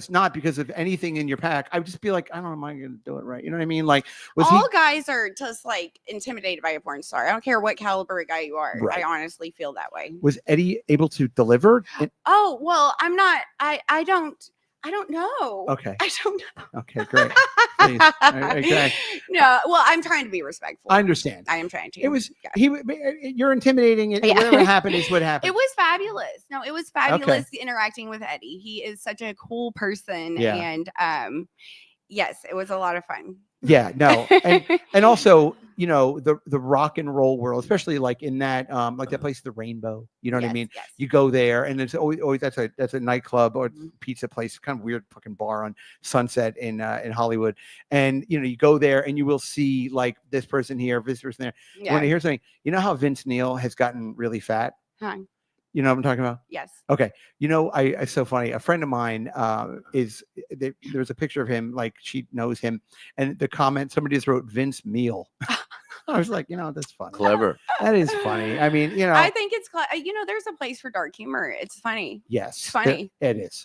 not because of anything in your pack. I would just be like, I don't know, am I going to do it right? You know what I mean? Like, was all guys are just like intimidated by a porn star. I don't care what caliber of guy you are. Right. I honestly feel that way. was Eddie able to deliver? Oh, well, I'm not. I don't know. Okay. I don't know. Okay, great. Please. Okay. No, well, I'm trying to be respectful. I understand. I am trying to. It was Yeah. you're intimidating. Yeah. Whatever happened is what happened. It was fabulous. No, it was fabulous interacting with Eddie. He is such a cool person. Yeah. And yes, it was a lot of fun. Yeah, no. And also, you know, the rock and roll world, especially like in that like that place, the Rainbow. You know what I Yes, mean? yes. You go there and it's always that's a nightclub or pizza place, kind of weird fucking bar on Sunset in Hollywood. And you know, you go there and you will see like this person here, this person there. Yeah. When I hear something, you know how Vince Neil has gotten really fat? Huh. You know what I'm talking about? Yes. Okay. You know, it's so funny. A friend of mine there's a picture of him, like she knows him, and the comment somebody just wrote Vince Meal. I was like, you know, that's funny. Clever. That is funny. I mean, you know, I think it's there's a place for dark humor. It's funny. yes, It's funny. It is,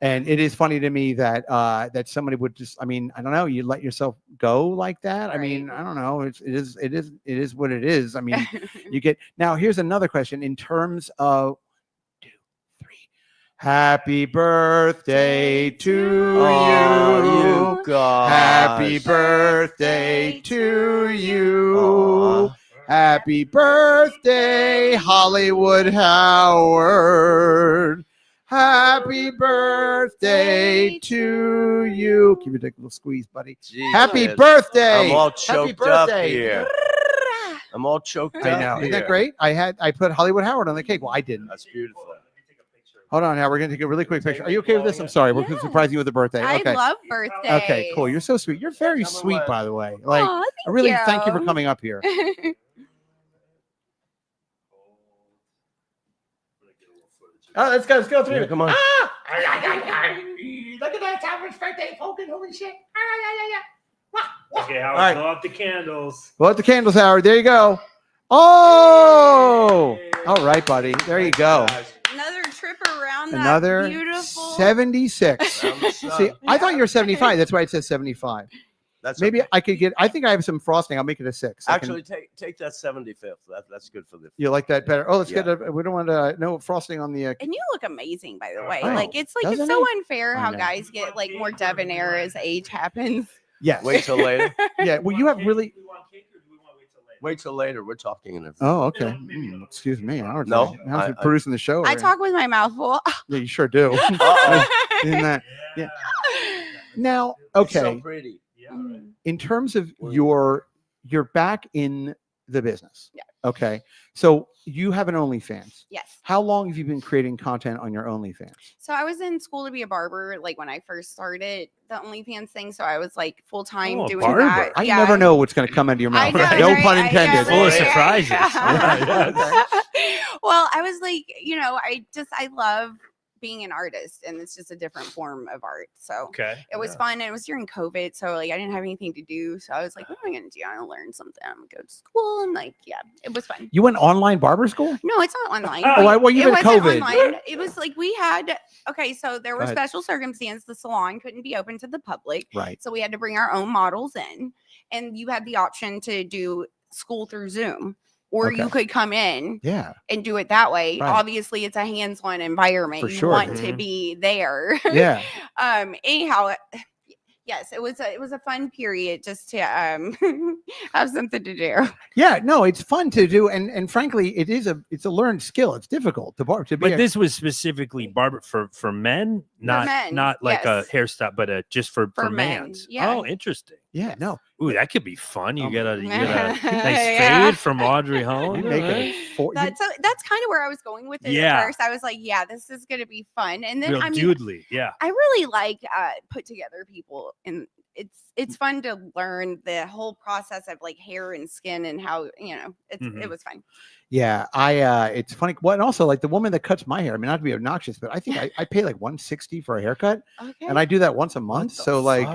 and it is funny to me that that somebody would just. I mean, I don't know. You let yourself go like that. I mean, Right. I don't know. It is what it is. I mean, you get now. Here's another question in terms of 2, 3. Happy birthday to Oh, you. you gosh. Happy birthday to you. Aw. Happy birthday, Hollywood Howard. Happy birthday to you. Give me a little squeeze, buddy. Jeez, Happy man. birthday. I'm all Happy choked up birthday. here. I'm all choked up. I know. Isn't that here. great? I put Hollywood Howard on the cake. Well, I didn't. That's beautiful. Hold on now. We're going to take a really quick picture. Are you okay with this? I'm sorry. We're Yes. surprising you with the birthday. Okay. I love birthdays. Okay, cool. You're so sweet. You're very sweet, by the way. Like, Aw, I really thank you for you. coming up here. Oh, let's go through. Yeah, come on. Look at that. It's Howard's birthday, folks. Holy shit. Okay, Howard, All right. blow out the candles. Blow out the candles, Howard. There you go. Oh, all right, buddy. There you go. Another trip around that Another beautiful 76. Around the sun. See, I thought you were 75. That's why it says 75. That's Maybe okay. I could get. I think I have some frosting. I'll make it a 6. I can- Actually take that 75th. That's good for the. you like that better? Oh, let's Yeah. get. We don't want no frosting on the. And you look amazing, by the way. Oh, like it's doesn't so it? unfair I how know. guys get like more debonair as age happens. Yes. Wait till later. Yeah. Well, you have really. Do we want cake or do we want to wait till later? Wait till later. We're talking in a. Oh, okay. Excuse me. Howard's No, Howard's I- producing the show. I right? talk with my mouth full. Yeah, you sure do. Uh-oh. Isn't that? Yeah. Now, It's so okay. pretty. Yeah, right. In terms of Well, you're back in the business. Yeah. Okay. So you have an OnlyFans. Yes. How long have you been creating content on your OnlyFans? So I was in school to be a barber, like when I first started the OnlyFans thing. So I was like full time Oh, doing barber. that. I Yeah. never know what's going to come into your I mouth. know, No right? pun I intended. know, Full of right? surprises. Yeah. Well, I was like, I love being an artist, and it's just a different form of art. So Okay. it was fun. It was during COVID, so like I didn't have anything to do. So I was like, what am I gonna do? I'm gonna learn something. I'm gonna go to school, and like, yeah, it was fun. You went online barber school? No, it's not online. Oh, well, you've it been wasn't COVID. online. It was like we had so there were ahead. special circumstances. The salon couldn't be open to the public, Right. so we had to bring our own models in, and you had the option to do school through Zoom, or you Okay. could come in Yeah. and do it that way. Right. Obviously, it's a hands-on environment. For You sure. want to Mhm. be there. Yeah. Anyhow, yes, it was a fun period just to have something to do. Yeah. No, it's fun to do, and frankly, it's a learned skill. It's difficult to be. But this was specifically barber for men, not men, not like yes. a hairstyle, but just for For men, mans. yeah. Oh, interesting. yeah. No. Ooh, that could be fun. You Oh, get a nice Yeah. fade from Audrey Hollander. You make right? it for That's kind of where I was going with it Yeah. at first. I was like, yeah, this is gonna be fun. And then Real I mean, dudely. Yeah. I really like put together people, and it's fun to learn the whole process of like hair and skin and how it Mhm. was fun. Yeah, it's funny. Well, and also like the woman that cuts my hair. I mean, not to be obnoxious, but I think I pay like $160 for a haircut, Okay. and I do that once a month. So like,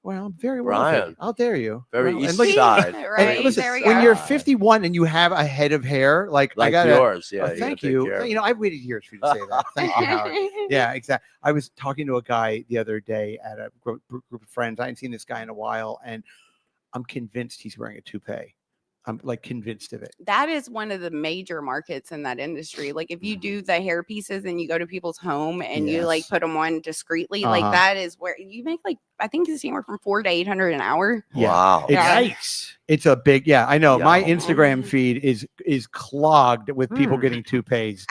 Well, very wealthy. Brian. How dare you? Very Well, east and look, side. Right. listen, There we when go. you're 51 and you have a head of hair, like I Like got yours. Yeah. Oh, you thank gotta take you. care of You it. know, I've waited years for you to say that. Thank you, Howard. Yeah, exactly. I was talking to a guy the other day at a group of friends. I hadn't seen this guy in a while, and I'm convinced he's wearing a toupee. I'm like convinced of it. That is one of the major markets in that industry. Like if you do the hair pieces and you go to people's home and you like Yes. put them on discreetly, like that is where you make like I think it's anywhere from $400 to $800 an hour. Yeah. Wow. Yeah. Yikes. It's a big, yeah, I know. My Yeah. Instagram feed is clogged with people Hmm. getting toupees.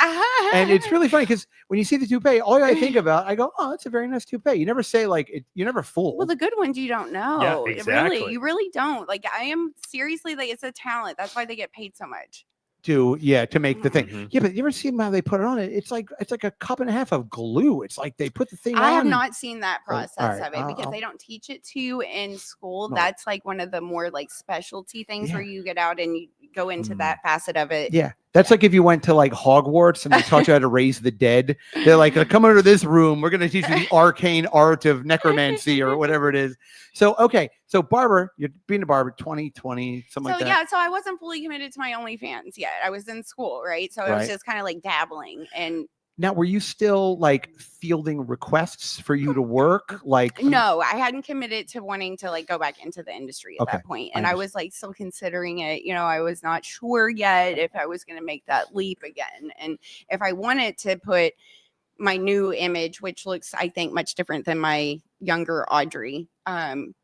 And it's really funny because when you see the toupee, all I think about, I go, oh, that's a very nice toupee. You never say like it, you never fool. Well, the good ones you don't know. exactly. You really don't. Like I am seriously like it's a talent. That's why they get paid so much. to make the thing. Mhm. Yeah, but you ever see how they put it on it? It's like a cup and a half of glue. It's like they put the thing I on. have not seen that Oh, all process right. of it because I'll- they don't teach it to you in school. No. That's like one of the more like specialty things where Yeah. you get out and you go into Mm. that facet of it. Yeah, that's like if you went to like Hogwarts and they taught you how to raise the dead. They're like, come over to this room. We're going to teach you the arcane art of necromancy or whatever it is. So, okay. So barber, you're being a barber, 2020, something So like that. yeah, so I wasn't fully committed to my OnlyFans yet. I was in school, right? So I was Right. just kind of like dabbling and Now, were you still like fielding requests for you to work? Like, no, I hadn't committed to wanting to like go back into the industry at Okay, that point. I And I was like still considering it. You know, I was not sure yet if I was going to make that leap again. And if I wanted to put my new image, which looks, I think, much different than my younger Audrey,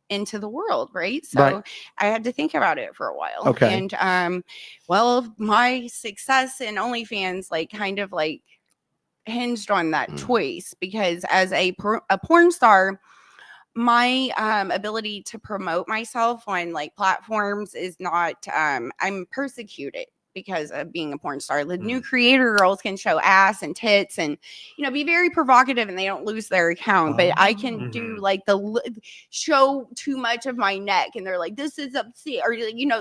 into the world, right? So Right. I had to think about it for a while. Okay. And well, my success in OnlyFans like kind of like hinged on that choice because as a porn star, my ability to promote myself on like platforms is not I'm persecuted because of being a porn star. The new creator girls can show ass and tits and be very provocative and they don't lose their account, but I can do like show too much of my neck and they're like this is upset or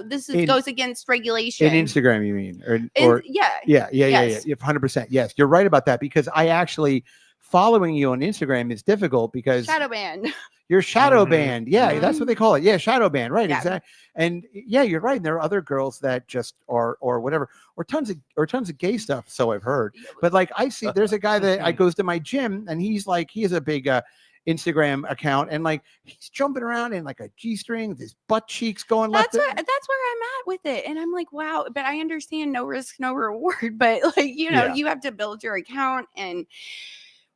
this is goes against regulation. in Instagram, you mean? Yeah. Yeah. Yes. 100%. Yes, you're right about that because I actually following you on Instagram is difficult because Shadow ban. you're shadow Mhm. banned. Yeah, that's what they call it. Yeah, shadow ban. Right. Yeah. Exactly. And yeah, you're right. And there are other girls that just are or whatever or tons of gay stuff. So I've heard. But like I see, there's a guy that I goes to my gym and he has a big Instagram account and like he's jumping around in like a G-string, with his butt cheeks going That's left. where I'm at with it. And I'm like, wow, but I understand no risk, no reward. But like, Yeah. you have to build your account. And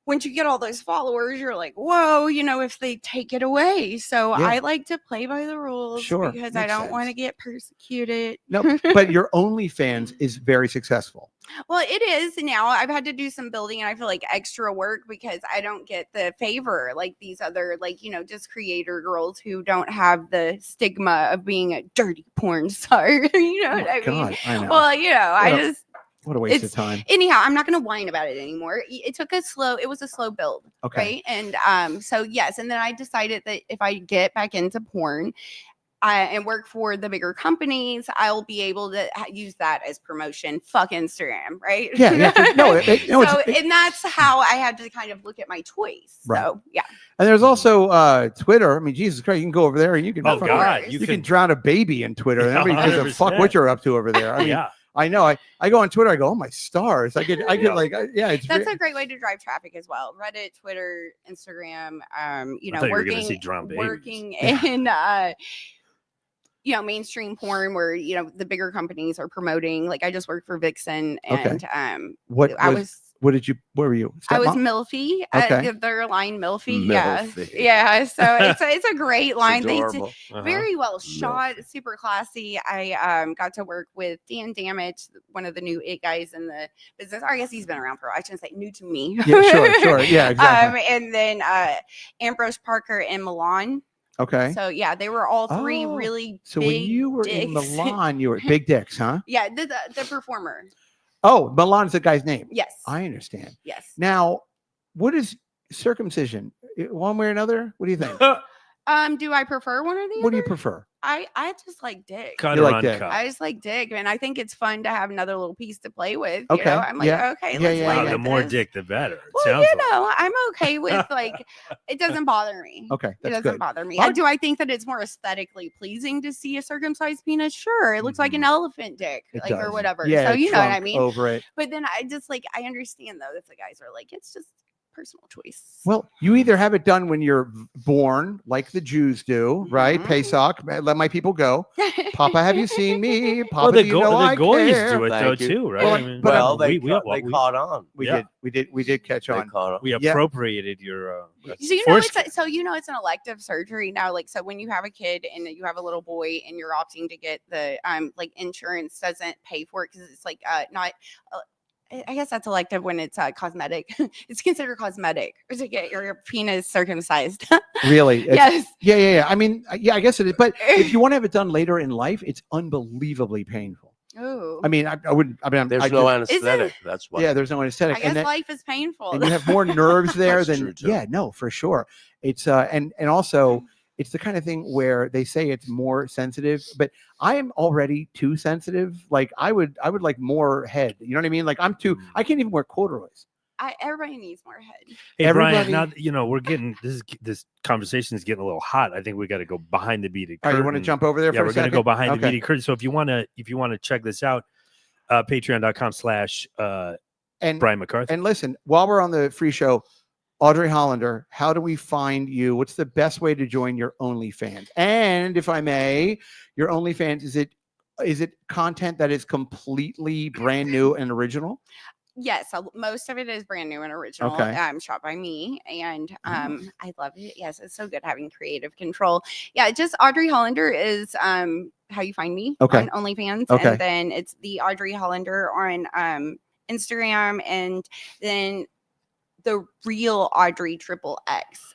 once you get all those followers, you're like, whoa, if they take it away. So Yeah. I like to play by the rules Sure, because I makes don't want to sense. get persecuted. No, but your OnlyFans is very successful. Well, it is now. I've had to do some building and I feel like extra work because I don't get the favor like these other, like, just creator girls who don't have the stigma of being a dirty porn star. You know Oh what my I mean? God, I know. Well, What a waste of time. anyhow, I'm not going to whine about it anymore. It was a slow build. Okay. Right. And so, yes. And then I decided that if I get back into porn, and work for the bigger companies, I'll be able to use that as promotion. Fuck Instagram, right? Yeah. No, and that's how I had to kind of look at my choice. Right. So yeah. And there's also Twitter. I mean, Jesus Christ, you can go over there and you can Oh, God, you can drown a baby in Twitter. And Yeah, everybody gives a fuck 100%. what you're up to over there. I mean, Yeah. I know. I go on Twitter. I go, oh my stars. I get Yeah. like, it's That's a great way to drive traffic as well. Reddit, Twitter, Instagram. I thought you were gonna say drown babies. Working in mainstream porn where the bigger companies are promoting. Like I just worked for Vixen, and what were you? I was Stepmom? Milfy Okay. at their line Milfy. Milfy. Yeah. So it's a great line. They Adorable. Uh-huh. very well shot, super classy. I got to work with Dan Damage, one of the new it guys in the business. Or I guess he's been around for a while. I shouldn't say new to me. Yeah, sure. Yeah, exactly. And then Ambrose Parker and Milan. Okay. So yeah, they were all three Oh, really So big when you were in dicks. Milan, you were big dicks, huh? Yeah, the performer. Oh, Milan's the guy's name. Yes. I understand. Yes. Now, what is circumcision? One way or another? What do you think? Do I prefer one or the other? What do you prefer? I just like dick. Cut You or like dick. uncut? I just like dick, and I think it's fun to have another little piece to play with. Okay, You know? I'm like, yeah, okay, yeah, let's yeah, play yeah. with The more this. dick, the better. It Well, sounds you like. know, I'm okay with like it doesn't bother me. Okay, It that's doesn't good. bother me. Well, Do I think that it's more aesthetically pleasing to see a circumcised penis? Sure, it looks like an elephant dick, It like or does. whatever. Yeah, So you know what I trunk mean. over it. But then I just like I understand though if the guys are like it's just personal choice. Well, you either have it done when you're born, like the Jews do, right? Mhm. Pesach, let my people go. Papa, have you seen me? Papa, Well, the do you know I Goys care? do it though Thank you. too, right? Well, I mean, but Well, they we caught on. We Yeah. did catch They on. caught on. we Yeah. appropriated your. So you know foreskin. it's it's an elective surgery now. Like so when you have a kid and you have a little boy and you're opting to get the like insurance doesn't pay for it because it's like not. I guess that's elective when it's cosmetic. It's considered cosmetic to get your penis circumcised. Really? It's- Yes. Yeah. I mean, yeah, I guess it is. But if you want to have it done later in life, it's unbelievably painful. Ooh. I mean, I wouldn't. I mean, There's I no just- anesthetic. That's why. Yeah, there's no anesthetic. I guess then- life is painful. and you have more nerves there That's than true, too. yeah, no, for sure. It's and also it's the kind of thing where they say it's more sensitive, but I am already too sensitive. Like I would like more head. You know what I mean? Like I'm too. I can't even wear corduroys. Everybody needs more head. Hey Brian, Everybody- now that, we're getting this conversation is getting a little hot. I think we got to go behind the beaded All right, curtain. you want to jump over there Yeah, for a we're going to second? go behind the Okay. beaded curtain. So if you want to check this out, patreon.com/Brian And McCarthy. and listen, while we're on the free show, Audrey Hollander, how do we find you? What's the best way to join your OnlyFans? And if I may, your OnlyFans, is it content that is completely brand new and original? Yes, most of it is brand new and original. Okay. Shot by me, and I love it. Yes, it's so good having creative control. Yeah, just Audrey Hollander is how you find me Okay. on OnlyFans, Okay. and then it's the Audrey Hollander on Instagram, and then the real Audrey XXX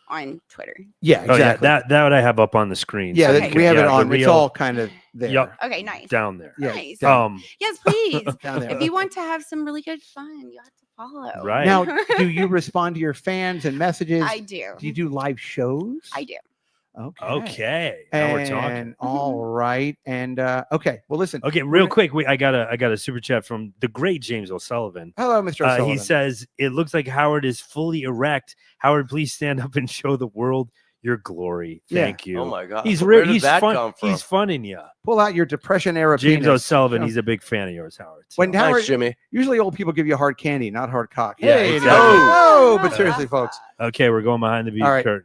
on Twitter. Yeah, Oh yeah, exactly. that I have up on the screen. yeah, so that- Okay. we have it the on. It's real- all kind of there. Yup. Okay, nice. down there. Yeah, Nice. down, Yes, please. down there. If you want to have some really good fun, you have to follow. Right. Now, do you respond to your fans and messages? I do. Do you do live shows? I do. Okay. Okay. Now we're talking. And all right. And okay. Well, listen. Okay, we're real gonna- quick, I got a super chat from the great James O'Sullivan. Hello, Mr. O'Sullivan. He says, "It looks like Howard is fully erect. Howard, please stand up and show the world your glory. Yeah. Thank you." Oh my God. He's Where real. did He's that fun. come from? He's funning you. pull out your depression era James penis. O'Sullivan. Oh. He's a big fan of yours, Howard. When So- Howard, Thanks, Jimmy. usually old people give you hard candy, not hard cock. Yeah, Hey, exactly. no, but seriously, folks. Okay, we're going behind the beat All right. curtain.